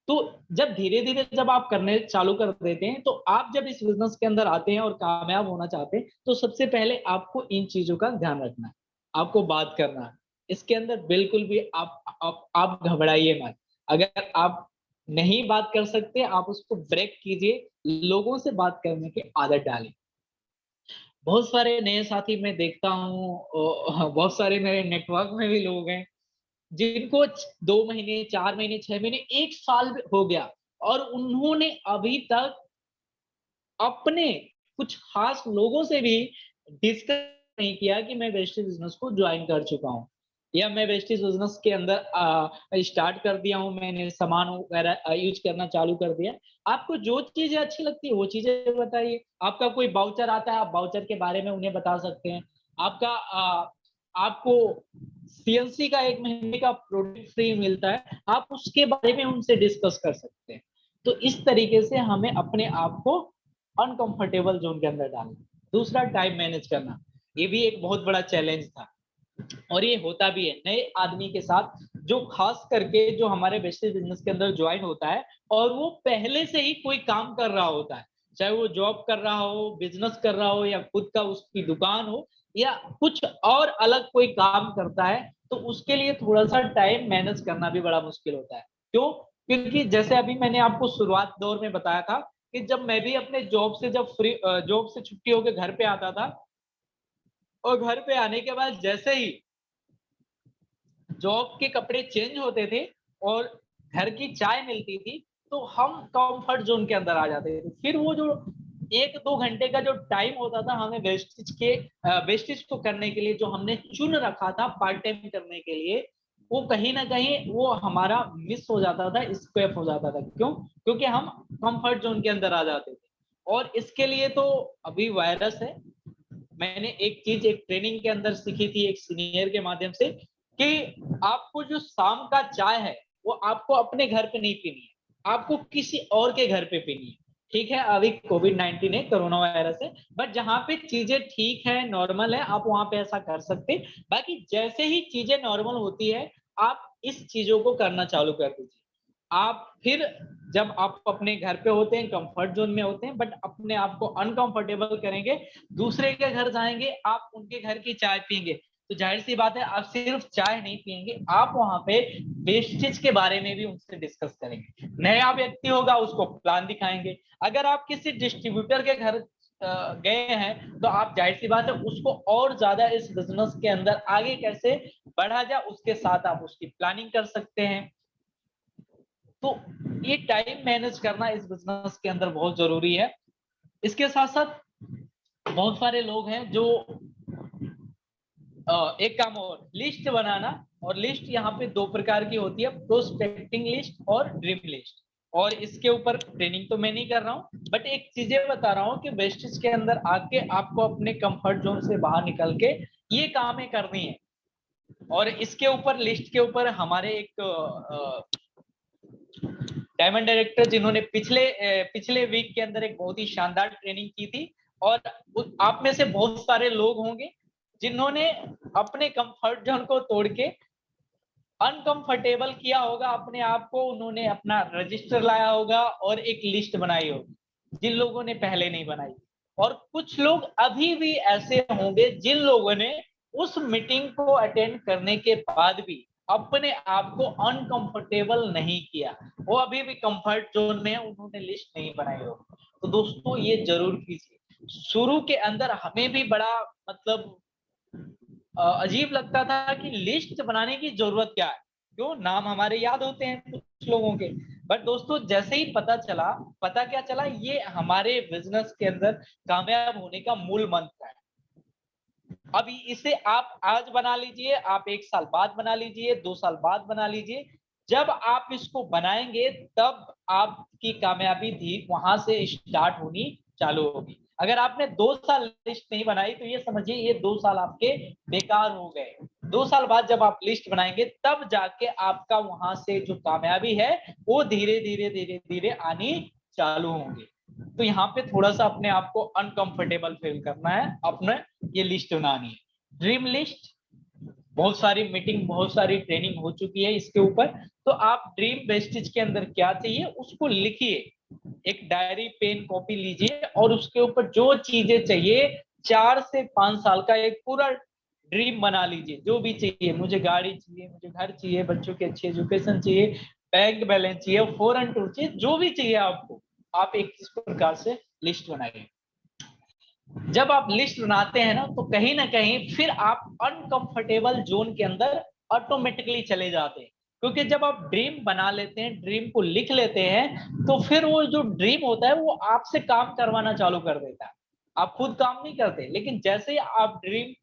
तो जब धीरे-धीरे जब आप करने चालू कर देते हैं, तो आप जब इस बिज़नेस के अंदर आते हैं और कामयाब होना चाहते हैं, तो सबसे पहले आपको इन चीज़ों का ध्यान रखना है, आपको बात करना है। इसके अंदर बिल्कुल भी आप घबराइए मत। अगर आप नहीं बात कर सकते, आप उसको ब्रेक कीजिए, लोगों से बात करने की आदत डालिए। बहुत सारे नए साथी मैं देखता हूँ, बहुत सारे मेरे नेटवर्क में भी लोग हैं जिनको 2 महीने, 4 महीने, 6 महीने, 1 साल भी हो गया, और उन्होंने अभी तक अपने कुछ खास लोगों से भी डिस्कस नहीं किया कि मैं वेस्टेज बिज़नेस को जॉइन कर चुका हूँ, या मैं वेस्टेज बिज़नेस के अंदर स्टार्ट कर दिया हूँ, मैंने सामान वगैरह यूज़ करना चालू कर दिया। आपको जो चीज़ें अच्छी लगती है, वो चीज़ें बताइए। आपका कोई वाउचर आता है, आप वाउचर के बारे में उन्हें बता सकते हैं। आपको सीएनसी का 1 महीने का प्रोडक्ट फ्री मिलता है, आप उसके बारे में उनसे डिस्कस कर सकते हैं। तो इस तरीके से हमें अपने आप को अनकंफर्टेबल ज़ोन के अंदर डालना। दूसरा, टाइम मैनेज करना, ये भी एक बहुत बड़ा चैलेंज था, और ये होता भी है नए आदमी के साथ, जो खास करके जो हमारे वेस्टेज बिज़नेस के अंदर जॉइन होता है, और वो पहले से ही कोई काम कर रहा होता है, चाहे वो जॉब कर रहा हो, बिज़नेस कर रहा हो, या खुद का उसकी दुकान हो, या कुछ और अलग कोई काम करता है, तो उसके लिए थोड़ा-सा टाइम मैनेज करना भी बड़ा मुश्किल होता है। क्यों? क्योंकि जैसे अभी मैंने आपको शुरुआत दौर में बताया था कि जब मैं भी अपने जॉब से छुट्टी होके घर पे आता था, और घर पे आने के बाद जैसे ही जॉब के कपड़े चेंज होते थे और घर की चाय मिलती थी, तो हम कंफर्ट ज़ोन के अंदर आ जाते थे। फिर वो जो 1-2 घंटे का जो टाइम होता था हमें वेस्टेज को करने के लिए, जो हमने चुन रखा था पार्ट टाइम करने के लिए, वो कहीं ना कहीं वो हमारा मिस हो जाता था, स्क्वेप हो जाता था। क्यों? क्योंकि हम कंफर्ट जोन के अंदर आ जाते थे। और इसके लिए तो अभी वायरस है। मैंने एक चीज एक ट्रेनिंग के अंदर सीखी थी एक सीनियर के माध्यम से, कि आपको जो शाम का चाय है वो आपको अपने घर पे नहीं पीनी है, आपको किसी और के घर पे पीनी है। ठीक है, अभी कोविड-19 है, कोरोना वायरस है, बट जहां पे चीजें ठीक है, नॉर्मल है, आप वहां पे ऐसा कर सकते। बाकी जैसे ही चीजें नॉर्मल होती है, आप इस चीजों को करना चालू कर दीजिए। आप फिर जब आप अपने घर पे होते हैं, कंफर्ट जोन में होते हैं, बट अपने आप को अनकंफर्टेबल करेंगे, दूसरे के घर जाएंगे, आप उनके घर की चाय पियेंगे, तो जाहिर सी बात है आप सिर्फ चाय नहीं पियेंगे, आप वहां पे वेस्टेज के बारे में भी उनसे डिस्कस करेंगे। नया व्यक्ति होगा, उसको प्लान दिखाएंगे। अगर आप किसी डिस्ट्रीब्यूटर के घर गए हैं, तो आप जाहिर सी बात है उसको और ज्यादा इस बिजनेस के अंदर आगे कैसे बढ़ा जाए, उसके साथ आप उसकी प्लानिंग कर सकते हैं। तो ये टाइम मैनेज करना इस बिजनेस के अंदर बहुत जरूरी है। इसके साथ साथ बहुत सारे लोग हैं जो एक काम और, लिस्ट बनाना। और लिस्ट यहाँ पे 2 प्रकार की होती है, प्रोस्पेक्टिंग लिस्ट और ड्रीम लिस्ट। और इसके ऊपर ट्रेनिंग तो मैं नहीं कर रहा हूँ, बट एक चीजें बता रहा हूँ कि वेस्टेज के अंदर आके आपको अपने कंफर्ट जोन से बाहर निकल के ये कामें करनी है। और इसके ऊपर लिस्ट के ऊपर हमारे एक डायमंड डायरेक्टर, जिन्होंने पिछले वीक के अंदर एक बहुत ही शानदार ट्रेनिंग की थी। और आप में से बहुत सारे लोग होंगे जिन्होंने अपने कंफर्ट जोन को तोड़ के अनकंफर्टेबल किया होगा अपने आप को, उन्होंने अपना रजिस्टर लाया होगा और एक लिस्ट बनाई होगी, जिन लोगों ने पहले नहीं बनाई। और कुछ लोग अभी भी ऐसे होंगे जिन लोगों ने उस मीटिंग को अटेंड करने के बाद भी अपने आप को अनकंफर्टेबल नहीं किया, वो अभी भी कंफर्ट जोन में है, उन्होंने लिस्ट नहीं बनाई हो। तो दोस्तों ये जरूर कीजिए। शुरू के अंदर हमें भी बड़ा मतलब अजीब लगता था कि लिस्ट बनाने की जरूरत क्या है, क्यों, नाम हमारे याद होते हैं कुछ लोगों के। बट दोस्तों जैसे ही पता क्या चला, ये हमारे बिजनेस के अंदर कामयाब होने का मूल मंत्र है। अभी इसे आप आज बना लीजिए, आप 1 साल बाद बना लीजिए, 2 साल बाद बना लीजिए, जब आप इसको बनाएंगे तब आपकी कामयाबी थी वहां से स्टार्ट होनी चालू होगी। अगर आपने 2 साल लिस्ट नहीं बनाई तो ये समझिए ये 2 साल आपके बेकार हो गए। 2 साल बाद जब आप लिस्ट बनाएंगे तब जाके आपका वहां से जो कामयाबी है वो धीरे धीरे धीरे धीरे आनी चालू होंगे। तो यहाँ पे थोड़ा सा अपने आप को अनकंफर्टेबल फील करना है, अपने ये लिस्ट बनानी है, ड्रीम लिस्ट। बहुत सारी मीटिंग, बहुत सारी ट्रेनिंग हो चुकी है इसके ऊपर। तो आप ड्रीम वेस्टेज के अंदर क्या चाहिए उसको लिखिए, एक डायरी पेन कॉपी लीजिए और उसके ऊपर जो चीजें चाहिए 4 से 5 साल का एक पूरा ड्रीम बना लीजिए। जो भी चाहिए, मुझे गाड़ी चाहिए, मुझे घर चाहिए, बच्चों की अच्छी एजुकेशन चाहिए, बैंक बैलेंस चाहिए, फॉरेन टूर चाहिए, जो भी चाहिए आपको, आप एक इस प्रकार से लिस्ट बनाइए। जब आप लिस्ट बनाते हैं ना कहीं फिर आप अनकंफर्टेबल जोन के अंदर ऑटोमेटिकली चले जाते हैं। क्योंकि जब आप ड्रीम बना लेते हैं, ड्रीम को लिख लेते हैं, तो फिर वो जो ड्रीम होता है वो आपसे काम करवाना चालू कर देता है। आप खुद काम नहीं करते, लेकिन जैसे ही आप ड्रीम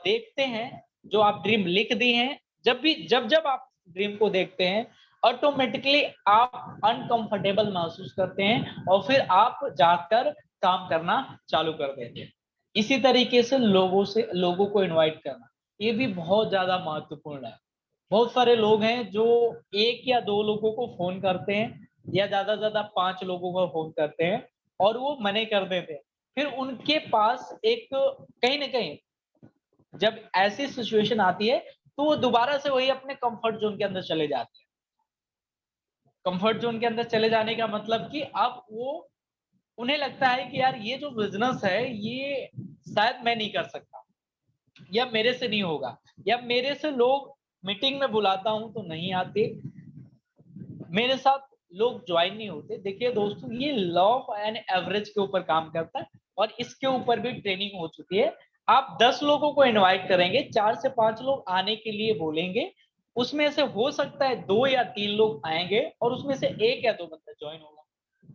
देखते हैं, जो आप ड्रीम लिख दी हैं, जब जब आप ड्रीम को देखते हैं, ऑटोमेटिकली आप अनकंफर्टेबल महसूस करते हैं और फिर आप जाकर काम करना चालू कर देते हैं। इसी तरीके से लोगों को इनवाइट करना, ये भी बहुत ज्यादा महत्वपूर्ण है। बहुत सारे लोग हैं जो 1 या 2 लोगों को फोन करते हैं, या ज्यादा से ज्यादा 5 लोगों को फोन करते हैं और वो मने कर देते हैं। फिर उनके पास एक कहीं ना कहीं जब ऐसी सिचुएशन आती है तो वो दोबारा से वही अपने कंफर्ट जोन के अंदर चले जाते हैं। कंफर्ट जोन के अंदर चले जाने का मतलब कि अब वो, उन्हें लगता है कि यार ये जो बिजनेस है ये शायद मैं नहीं कर सकता, या मेरे से नहीं होगा, या मेरे से लोग मीटिंग में बुलाता हूं तो नहीं आते, मेरे साथ लोग ज्वाइन नहीं होते। देखिए दोस्तों, ये लॉ ऑफ एन एवरेज के ऊपर काम करता है और इसके ऊपर भी ट्रेनिंग हो चुकी है। आप 10 लोगों को इनवाइट करेंगे, 4 से 5 लोग आने के लिए बोलेंगे, उसमें से हो सकता है 2 या 3 लोग आएंगे और उसमें से 1 या 2 बंदा ज्वाइन होगा।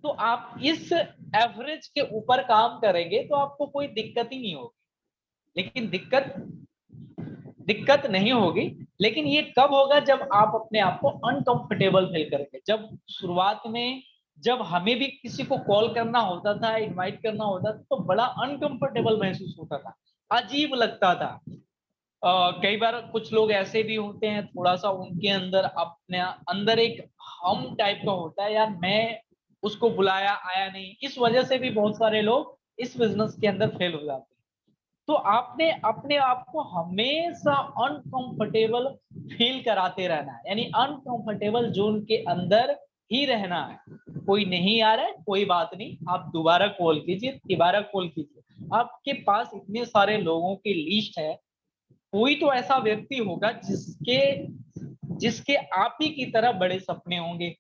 तो आप इस एवरेज के ऊपर काम करेंगे तो आपको कोई दिक्कत ही नहीं होगी। लेकिन दिक्कत दिक्कत नहीं होगी, लेकिन ये कब होगा जब आप अपने आप को अनकंफर्टेबल फील करेंगे। जब शुरुआत में जब हमें भी किसी को कॉल करना होता था, इनवाइट करना होता था, तो बड़ा अनकंफर्टेबल महसूस होता था, अजीब लगता था। कई बार कुछ लोग ऐसे भी होते हैं, थोड़ा सा उनके अंदर अपने अंदर एक हम टाइप का होता है, यार मैं उसको बुलाया आया नहीं, इस वजह से भी बहुत सारे लोग इस बिजनेस के अंदर फेल हो जाते हैं। तो आपने अपने आप को हमेशा अनकंफर्टेबल फील कराते रहना है, यानी अनकंफर्टेबल जोन के अंदर ही रहना है। कोई नहीं आ रहा है, कोई बात नहीं, आप दोबारा कॉल कीजिए, दोबारा कॉल कीजिए। आपके पास इतने सारे लोगों की लिस्ट है, कोई तो ऐसा व्यक्ति होगा जिसके जिसके आप ही की तरह बड़े सपने होंगे,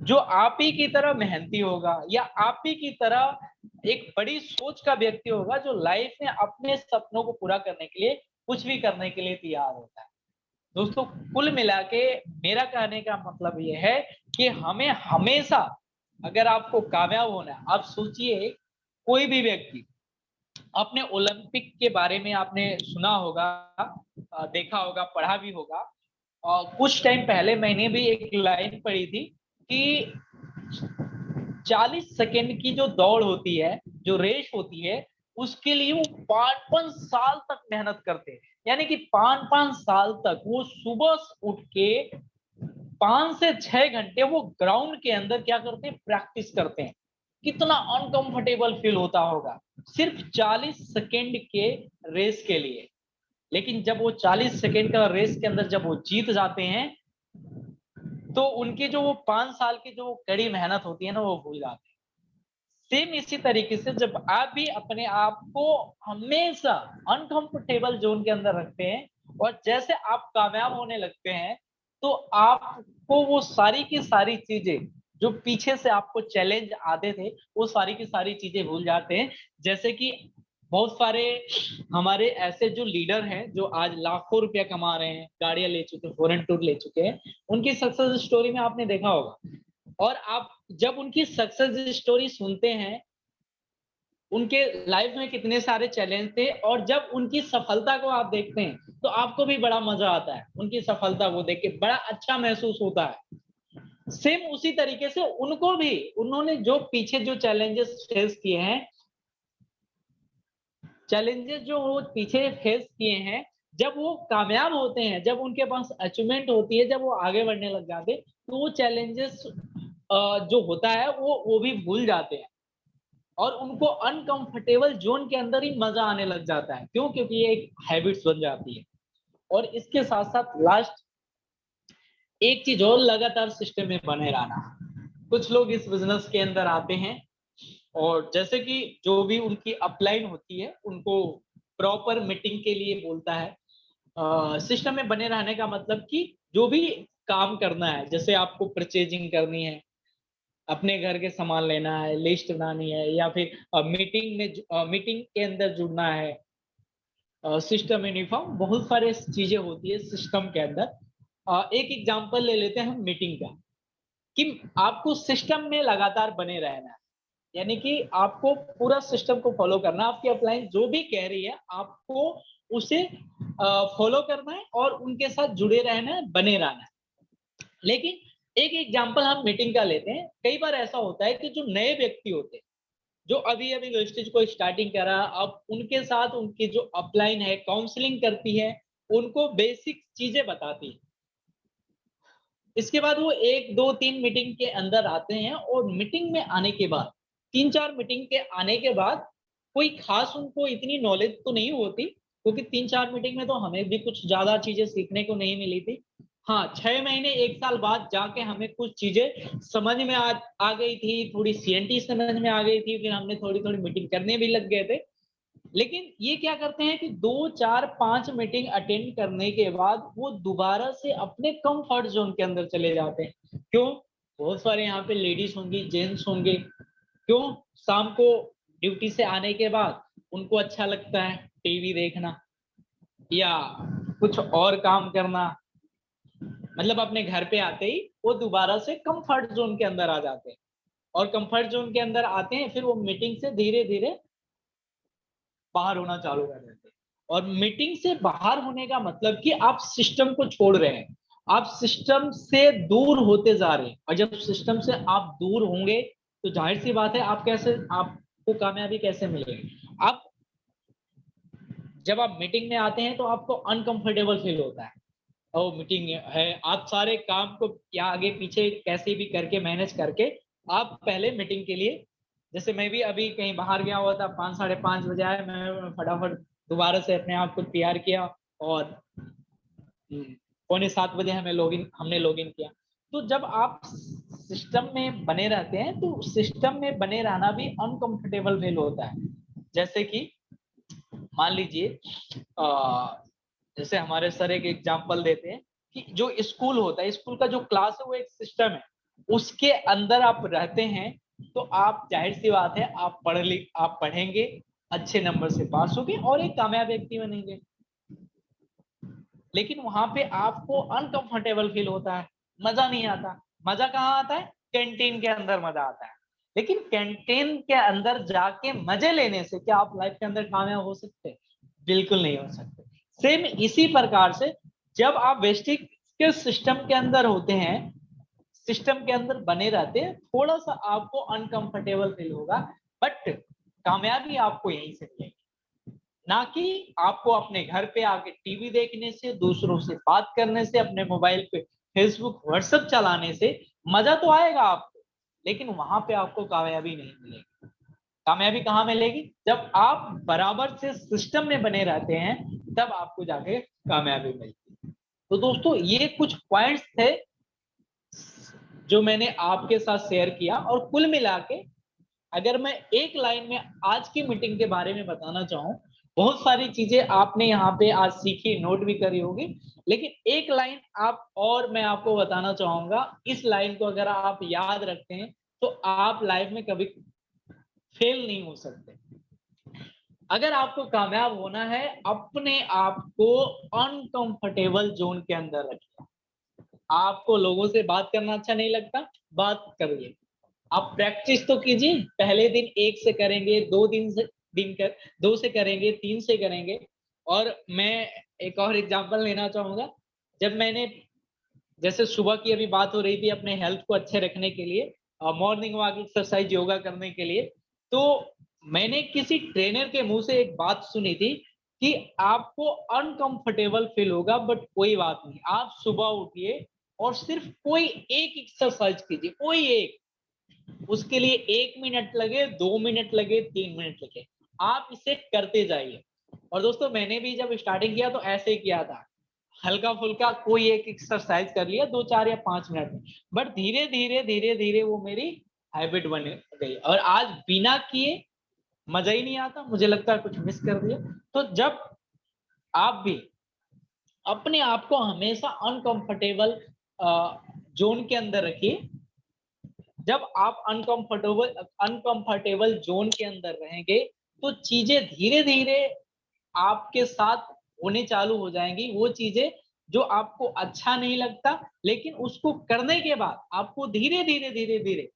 जो आप ही की तरह मेहनती होगा, या आप ही की तरह एक बड़ी सोच का व्यक्ति होगा, जो लाइफ में अपने सपनों को पूरा करने के लिए कुछ भी करने के लिए तैयार होता है। दोस्तों, कुल मिला के मेरा कहने का मतलब ये है कि हमें हमेशा, अगर आपको कामयाब होना है, आप सोचिए कोई भी व्यक्ति अपने ओलंपिक के बारे में आपने सुना होगा, देखा होगा, पढ़ा भी होगा। कुछ टाइम पहले मैंने भी एक लाइन पढ़ी थी कि 40 सेकेंड की जो दौड़ होती है, जो रेस होती है, उसके लिए वो 5-5 साल तक मेहनत करते हैं। यानी कि 5-5 साल तक वो सुबह उठ के 5 से 6 घंटे वो ग्राउंड के अंदर क्या करते हैं, प्रैक्टिस करते हैं। कितना अनकंफर्टेबल फील होता होगा सिर्फ 40 सेकेंड के रेस के लिए। लेकिन जब वो 40 सेकेंड का रेस के अंदर जब वो जीत जाते हैं, तो उनकी जो वो 5 साल की जो कड़ी मेहनत होती है ना, वो भूल जाते हैं। सेम इसी तरीके से जब आप भी अपने आप को हमेशा अनकंफर्टेबल जोन के अंदर रखते हैं, और जैसे आप कामयाब होने लगते हैं, तो आपको वो सारी की सारी चीजें जो पीछे से आपको चैलेंज आते थे, वो सारी की सारी चीजें भूल जाते हैं। जैसे कि बहुत सारे हमारे ऐसे जो लीडर हैं, जो आज लाखों रुपया कमा रहे हैं, गाड़ियां ले चुके हैं, फॉरेन टूर ले चुके हैं, उनकी सक्सेस स्टोरी में आपने देखा होगा। और आप जब उनकी सक्सेस स्टोरी सुनते हैं, उनके लाइफ में कितने सारे चैलेंज थे, और जब उनकी सफलता को आप देखते हैं, तो आपको भी बड़ा मजा आता है। उनकी सफलता को देख के बड़ा अच्छा महसूस होता है। सेम उसी तरीके से उनको भी, उन्होंने जो पीछे जो चैलेंजेस फेस किए हैं, चैलेंजेस जो वो पीछे फेस किए हैं, जब वो कामयाब होते हैं, जब उनके पास अचीवमेंट होती है, जब वो आगे बढ़ने लग जाते हैं, तो वो चैलेंजेस जो होता है वो भी भूल जाते हैं, और उनको अनकंफर्टेबल जोन के अंदर ही मजा आने लग जाता है। क्यों? क्योंकि ये एक हैबिट्स बन जाती है। और इसके साथ साथ लास्ट एक चीज और, लगातार सिस्टम में बने रहना। कुछ लोग इस बिजनेस के अंदर आते हैं, और जैसे कि जो भी उनकी अपलाइन होती है, उनको प्रॉपर मीटिंग के लिए बोलता है। सिस्टम में बने रहने का मतलब कि जो भी काम करना है, जैसे आपको परचेजिंग करनी है, अपने घर के सामान लेना है, लिस्ट बनानी है, या फिर मीटिंग के अंदर जुड़ना है, सिस्टम यूनिफॉर्म, बहुत सारे चीजें होती है सिस्टम के अंदर। एक एग्जांपल ले लेते हैं हम मीटिंग का, कि आपको सिस्टम में लगातार बने रहना है, यानी कि आपको पूरा सिस्टम को फॉलो करना है। आपकी अपलाइन जो भी कह रही है, आपको उसे फॉलो करना है, और उनके साथ जुड़े रहना है, बने रहना है। लेकिन एक एग्जांपल हम मीटिंग का लेते हैं। कई बार ऐसा होता है कि जो नए व्यक्ति होते हैं, जो अभी-अभी वेस्टेज को स्टार्टिंग करा, अब उनके साथ उनकी जो अपलाइन है, काउंसलिंग करती है, उनको बेसिक चीजें बताती है। इसके बाद वो 1, 2, 3 मीटिंग के अंदर आते हैं, और मीटिंग में आने के बाद, 3-4 मीटिंग के आने के बाद, कोई खास उनको इतनी नॉलेज तो नहीं होती, क्योंकि 3-4 मीटिंग में तो हमें भी कुछ ज़्यादा चीज़ें सीखने को नहीं मिली थी। हाँ, 6 महीने 1 साल बाद जाके हमें कुछ चीज़ें समझ में आ गई थी, थोड़ी सीएनटी समझ में आ गई थी, फिर हमने थोड़ी-थोड़ी मीटिंग करने भी लग गए थे। लेकिन ये क्या करते हैं कि 2, 4, 5 मीटिंग अटेंड करने के बाद वो दोबारा से अपने कंफर्ट ज़ोन के अंदर चले जाते हैं। क्यों? बहुत सारे यहाँ पे लेडीज़ होंगी, जेंट्स होंगे। क्यों? शाम को ड्यूटी से आने के बाद उनको अच्छा लगता है टीवी देखना, या कुछ और काम करना। मतलब अपने घर पे आते ही वो दोबारा से कंफर्ट ज़ोन के अंदर आ जाते हैं। और कंफर्ट जोन के अंदर आते हैं, फिर वो मीटिंग से धीरे धीरे बाहर होना चालू कर देते हैं। और मीटिंग से बाहर होने का मतलब कि आप सिस्टम को छोड़ रहे हैं, आप सिस्टम से दूर होते जा रहे हैं। और जब सिस्टम से आप दूर होंगे तो जाहिर सी बात है आप कैसे, आपको कामयाबी कैसे मिलेगी। आप जब आप मीटिंग में आते हैं तो आपको अनकंफर्टेबल फील होता है, और मीटिंग है, आप सारे काम को या आगे पीछे कैसे भी करके मैनेज करके आप पहले मीटिंग के लिए, जैसे मैं भी अभी कहीं बाहर गया हुआ था, 5 साढ़े 5 बजे आया, मैं फटाफट दोबारा से अपने आप को तैयार किया और 6:45 हमें हमने लॉगिन किया। तो जब आप सिस्टम में बने रहते हैं तो सिस्टम में बने रहना भी अनकंफर्टेबल फील होता है। जैसे कि मान लीजिए जैसे हमारे सर एक एग्जांपल देते हैं कि जो स्कूल होता है, स्कूल का जो क्लास है वो एक सिस्टम है, उसके अंदर आप रहते हैं तो आप जाहिर सी बात है आप पढ़ेंगे, अच्छे नंबर से पास होंगे और एक कामयाब व्यक्ति बनेंगे। लेकिन वहां पे आपको अनकंफर्टेबल फील होता है, मजा नहीं आता। मजा कहाँ आता है? कैंटीन के अंदर मजा आता है। लेकिन कैंटीन के अंदर जाके मजे लेने से क्या आप लाइफ के अंदर कामयाब हो सकते हैं? बिल्कुल नहीं हो सकते। सेम इसी प्रकार से जब आप वेस्टिक के सिस्टम के अंदर होते हैं, सिस्टम के अंदर बने रहते हैं, थोड़ा सा आपको अनकंफर्टेबल फील होगा, बट कामयाबी आपको यहीं से मिलेगी। ना कि आपको अपने घर पे आके टीवी देखने से, दूसरों से बात करने से, अपने मोबाइल पे फेसबुक व्हाट्सएप चलाने से। मजा तो आएगा आपको, लेकिन वहां पे आपको कामयाबी नहीं मिलेगी। कामयाबी कहाँ मिलेगी? जब आप बराबर से सिस्टम में बने रहते हैं, तब आपको जाके कामयाबी मिलती है। तो दोस्तों ये कुछ पॉइंट्स थे जो मैंने आपके साथ शेयर किया, और कुल मिला के अगर मैं एक लाइन में आज की मीटिंग के बारे में बताना चाहूं, बहुत सारी चीजें आपने यहाँ पे आज सीखी, नोट भी करी होगी, लेकिन एक लाइन आप और मैं आपको बताना चाहूंगा। इस लाइन को अगर आप याद रखते हैं तो आप लाइफ में कभी फेल नहीं हो सकते। अगर आपको कामयाब होना है, अपने आप को अनकंफर्टेबल जोन के अंदर रखिए। आपको लोगों से बात करना अच्छा नहीं लगता, बात करिए। आप प्रैक्टिस तो कीजिए, पहले दिन 1 से करेंगे, 2 दिन कर 2 से करेंगे, 3 से करेंगे। और मैं एक और एग्जांपल लेना चाहूंगा। जब मैंने, जैसे सुबह की अभी बात हो रही थी अपने हेल्थ को अच्छे रखने के लिए, मॉर्निंग वॉक, एक्सरसाइज, योगा करने के लिए, तो मैंने किसी ट्रेनर के मुंह से एक बात सुनी थी कि आपको अनकंफर्टेबल फील होगा, बट कोई बात नहीं, आप सुबह उठिए और सिर्फ कोई एक एक्सरसाइज कीजिए, कोई एक। उसके लिए 1 मिनट लगे, 2 मिनट लगे, 3 मिनट लगे, आप इसे करते जाइए। और दोस्तों मैंने भी जब स्टार्टिंग किया तो ऐसे ही किया था, हल्का फुल्का कोई एक एक्सरसाइज कर लिया 2 4 या 5 मिनट में, बट धीरे धीरे धीरे धीरे वो मेरी हैबिट बन गई, और आज बिना किए मजा ही नहीं आता, मुझे लगता है कुछ मिस कर दिया। तो जब आप भी अपने आप को हमेशा अनकंफर्टेबल जोन के अंदर रखिए। जब आप अनकंफर्टेबल जोन के अंदर रहेंगे तो चीजें धीरे धीरे आपके साथ होने चालू हो जाएंगी, वो चीजें जो आपको अच्छा नहीं लगता, लेकिन उसको करने के बाद आपको धीरे धीरे धीरे धीरे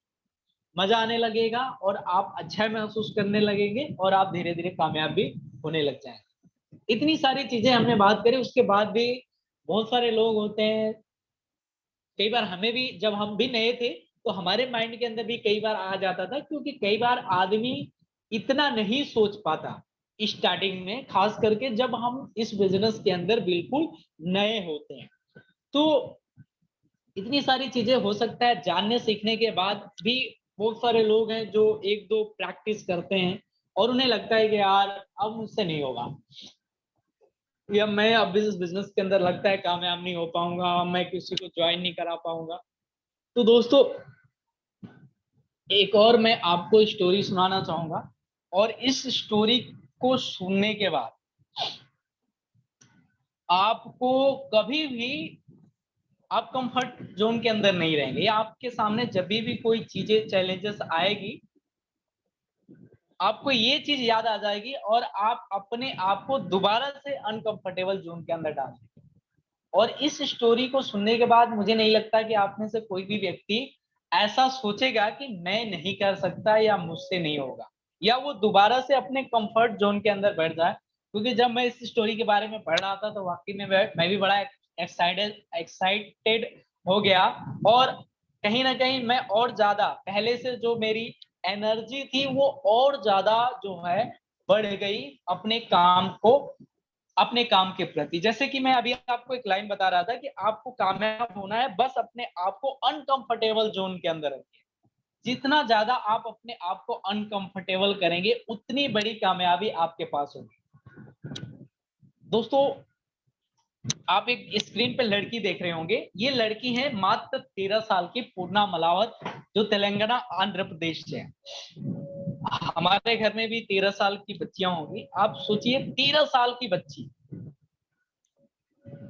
मजा आने लगेगा और आप अच्छा महसूस करने लगेंगे और आप धीरे धीरे कामयाब भी होने लग जाएंगे। इतनी सारी चीजें हमने बात करी, उसके बाद भी बहुत सारे लोग होते हैं, कई बार हमें भी, जब हम भी नए थे तो हमारे माइंड के अंदर भी कई बार आ जाता था, क्योंकि कई बार आदमी इतना नहीं सोच पाता स्टार्टिंग में, खास करके जब हम इस बिजनेस के अंदर बिल्कुल नए होते हैं। तो इतनी सारी चीजें हो सकता है जानने सीखने के बाद भी, बहुत सारे लोग हैं जो एक दो प्रैक्टिस करते हैं और उन्हें लगता है कि यार अब मुझसे नहीं होगा, या मैं अब इस बिजनेस के अंदर लगता है कामयाब नहीं हो पाऊंगा, मैं किसी को ज्वाइन नहीं करा पाऊंगा। तो दोस्तों एक और मैं आपको स्टोरी सुनाना चाहूंगा, और इस स्टोरी को सुनने के बाद आपको कभी भी, आप कंफर्ट जोन के अंदर नहीं रहेंगे। आपके सामने जब भी कोई चीजें चैलेंजेस आएगी, आपको ये चीज याद आ जाएगी और आप अपने आप को दोबारा से अनकंफर्टेबल जोन के अंदर डाल देंगे। और इस स्टोरी को सुनने के बाद मुझे नहीं लगता कि आप में से कोई भी व्यक्ति ऐसा सोचेगा कि मैं नहीं कर सकता या मुझसे नहीं होगा, या वो दोबारा से अपने कंफर्ट जोन के अंदर बैठ जाए। क्योंकि जब मैं इस स्टोरी के बारे में पढ़ रहा था तो वाकई में मैं भी बड़ा एक्साइटेड एक्साइटेड हो गया, और कहीं ना कहीं मैं और ज्यादा पहले से जो मेरी एनर्जी थी वो और ज्यादा जो है बढ़ गई अपने काम के प्रति। जैसे कि मैं अभी आपको एक लाइन बता रहा था कि आपको कामयाब होना है, बस अपने आप को अनकंफर्टेबल जोन के अंदर रखिए। जितना ज्यादा आप अपने आप को अनकंफर्टेबल करेंगे उतनी बड़ी कामयाबी आपके पास होगी। दोस्तों, आप एक स्क्रीन पे लड़की देख रहे होंगे, ये लड़की है मात्र 13 साल की पूर्णा मलावत, जो तेलंगाना आंध्र प्रदेश से है। हमारे घर में भी 13 साल की बच्चियां होंगी। आप सोचिए 13 साल की बच्ची,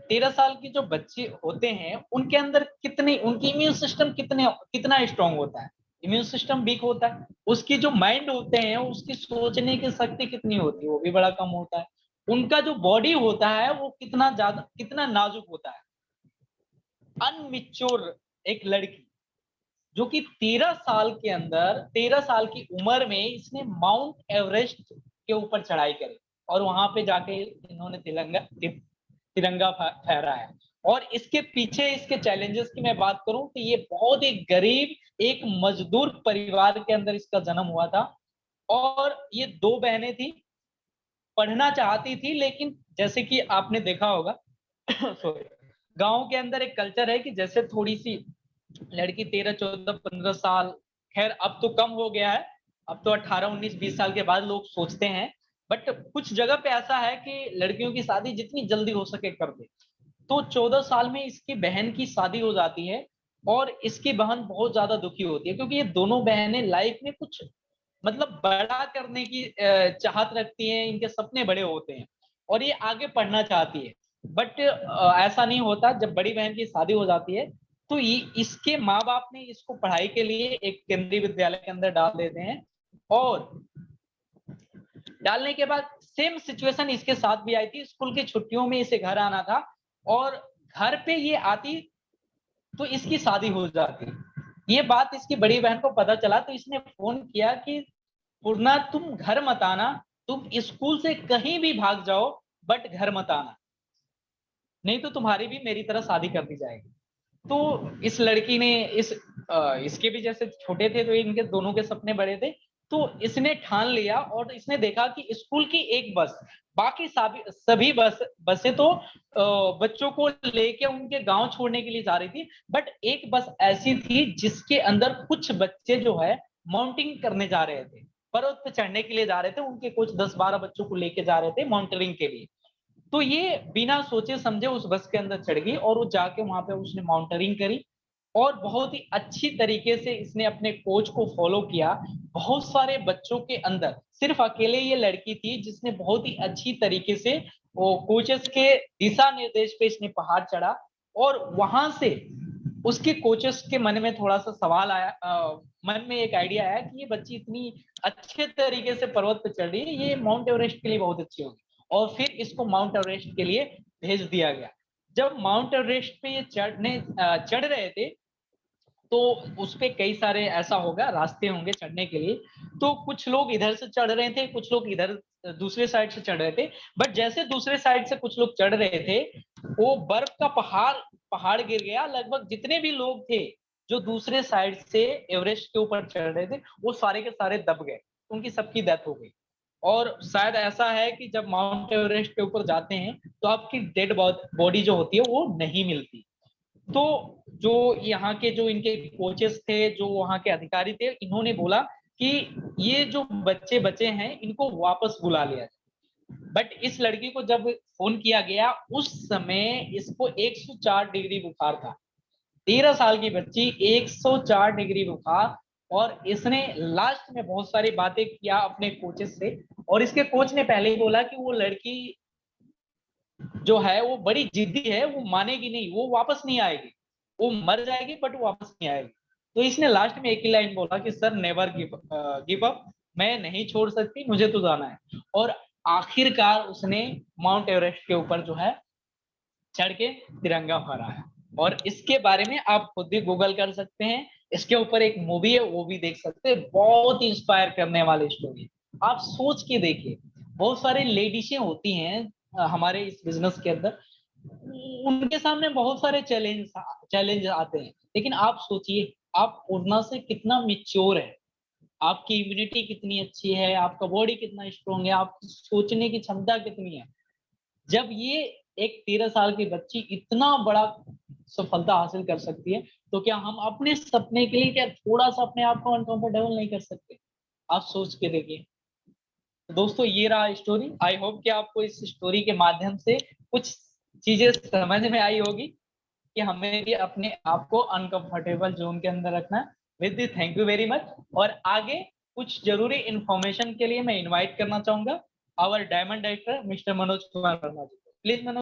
13 साल की जो बच्चे होते हैं उनके अंदर कितने, उनकी इम्यून सिस्टम कितना स्ट्रांग होता है। इम्यून सिस्टम वीक होता है, उसकी जो माइंड होते हैं उसकी सोचने की शक्ति कितनी होती है, वो भी बड़ा कम होता है। उनका जो बॉडी होता है वो कितना नाजुक होता है। अनमिच्योर एक लड़की जो कि 13 साल की उम्र में इसने माउंट एवरेस्ट के ऊपर चढ़ाई करी, और वहां पे जाके इन्होंने तिरंगा फहराया। और इसके पीछे इसके चैलेंजेस की मैं बात करूं तो ये बहुत ही गरीब एक मजदूर परिवार के अंदर इसका जन्म हुआ था, और ये दो बहनें थी, पढ़ना चाहती थी, लेकिन जैसे कि आपने देखा होगा सॉरी, गांव के अंदर एक कल्चर है कि जैसे थोड़ी सी लड़की 13 14 15 साल, खैर अब तो कम हो गया है, अब तो 18 19 20 साल के बाद लोग सोचते हैं, बट कुछ जगह पे ऐसा है कि लड़कियों की शादी जितनी जल्दी हो सके कर दे। तो 14 साल में इसकी बहन की शादी हो जाती है, और इसकी बहन बहुत ज्यादा दुखी होती है, क्योंकि ये दोनों बहनें लाइफ में कुछ मतलब बड़ा करने की चाहत रखती हैं, इनके सपने बड़े होते हैं, और ये आगे पढ़ना चाहती है। बट ऐसा नहीं होता। जब बड़ी बहन की शादी हो जाती है तो इसके माँ बाप ने इसको पढ़ाई के लिए एक केंद्रीय विद्यालय के अंदर डाल देते हैं, और डालने के बाद सेम सिचुएशन इसके साथ भी आई थी। स्कूल की छुट्टियों में इसे घर आना था, और घर पे ये आती तो इसकी शादी हो जाती। ये बात इसकी बड़ी बहन को पता चला तो इसने फोन किया कि पूर्णा तुम घर मत आना, तुम स्कूल से कहीं भी भाग जाओ, बट घर मत आना, नहीं तो तुम्हारी भी मेरी तरह शादी कर दी जाएगी। तो इस लड़की ने इसके भी जैसे छोटे थे तो इनके दोनों के सपने बड़े थे, तो इसने ठान लिया, और इसने देखा कि स्कूल की एक बस, बाकी सभी बसें तो बच्चों को लेके उनके गांव छोड़ने के लिए जा रही थी, बट एक बस ऐसी थी जिसके अंदर कुछ बच्चे जो है माउंटिंग करने जा रहे थे, पर्वत पे चढ़ने के लिए जा रहे थे। उनके कुछ 10 12 बच्चों को लेके जा रहे थे माउंटेनिंग के लिए। तो ये बिना सोचे समझे उस बस के अंदर चढ़ गई, और वो जाके वहां पे उसने माउंटेनिंग करी, और बहुत ही अच्छी तरीके से इसने अपने कोच को फॉलो किया। बहुत सारे बच्चों के अंदर सिर्फ अकेले ये लड़की थी जिसने बहुत ही अच्छी तरीके से वो कोचेस के दिशा निर्देश पे इसने पहाड़ चढ़ा, और वहां से उसके कोचेस के मन में थोड़ा सा सवाल आया, मन में एक आइडिया आया कि ये बच्ची इतनी अच्छे तरीके से पर्वत पे चढ़ रही है, ये माउंट एवरेस्ट के लिए बहुत अच्छी होगी। और फिर इसको माउंट एवरेस्ट के लिए भेज दिया गया। जब माउंट एवरेस्ट पे ये चढ़ रहे थे तो उस पे कई सारे ऐसा होगा रास्ते होंगे चढ़ने के लिए, तो कुछ लोग इधर से चढ़ रहे थे, कुछ लोग इधर दूसरे साइड से चढ़ रहे थे। बट जैसे दूसरे साइड से कुछ लोग चढ़ रहे थे, वो बर्फ का पहाड़ पहाड़ गिर गया। लगभग जितने भी लोग थे जो दूसरे साइड से एवरेस्ट के ऊपर चढ़ रहे थे वो सारे के सारे दब गए, उनकी सबकी डेथ हो गई। और शायद ऐसा है कि जब माउंट एवरेस्ट के ऊपर जाते हैं तो आपकी डेड बॉडी जो होती है वो नहीं मिलती। तो जो यहाँ के जो इनके कोचेस थे, जो वहाँ के अधिकारी थे, इन्होंने बोला कि ये जो बच्चे बचे हैं इनको वापस बुला लिया जाए। बट इस लड़की को जब फोन किया गया उस समय इसको 104 डिग्री बुखार था। 13 साल की बच्ची, 104 डिग्री बुखार। और इसने लास्ट में बहुत सारी बातें किया अपने कोचेस से, और इसके कोच ने पहले ही बोला कि वो लड़की जो है वो बड़ी जिद्दी है, वो मानेगी नहीं, वो वापस नहीं आएगी, वो मर जाएगी बट वो वापस नहीं आएगी। तो इसने लास्ट में एक ही लाइन बोला कि सर नेवर गिव अप, मैं नहीं छोड़ सकती, मुझे तो जाना है। और आखिरकार उसने माउंट एवरेस्ट के ऊपर जो है चढ़ के तिरंगा फहराया। और इसके बारे में आप खुद भी गूगल कर सकते हैं, इसके ऊपर एक मूवी है, वो भी देख सकते हैं, बहुत इंस्पायर करने वाली स्टोरी। आप सोच के देखिए, बहुत सारे लेडीजें होती हैं हमारे इस बिजनेस के अंदर, उनके सामने बहुत सारे चैलेंज आते हैं, लेकिन आप सोचिए आप उतना से कितना मिच्योर है, आपकी इम्यूनिटी कितनी अच्छी है, आपका बॉडी कितना स्ट्रोंग है, आपकी सोचने की क्षमता कितनी है। जब ये एक 13 साल की बच्ची इतना बड़ा सफलता हासिल कर सकती है, तो क्या हम अपने सपने के लिए क्या थोड़ा सा अपने आप को अनकंफर्टेबल नहीं कर सकते? आप सोच के देखिए। तो दोस्तों ये रहा स्टोरी। आई होप कि आपको इस स्टोरी के माध्यम से कुछ चीजें समझ में आई होगी कि हमें भी अपने आप को अनकंफर्टेबल जोन के अंदर रखना है। With the thank you very much. और आगे कुछ जरूरी इंफॉर्मेशन के लिए मैं इनवाइट करना चाहूंगा our diamond director mister Manoj Kumar Verma ji को। प्लीज मनोज।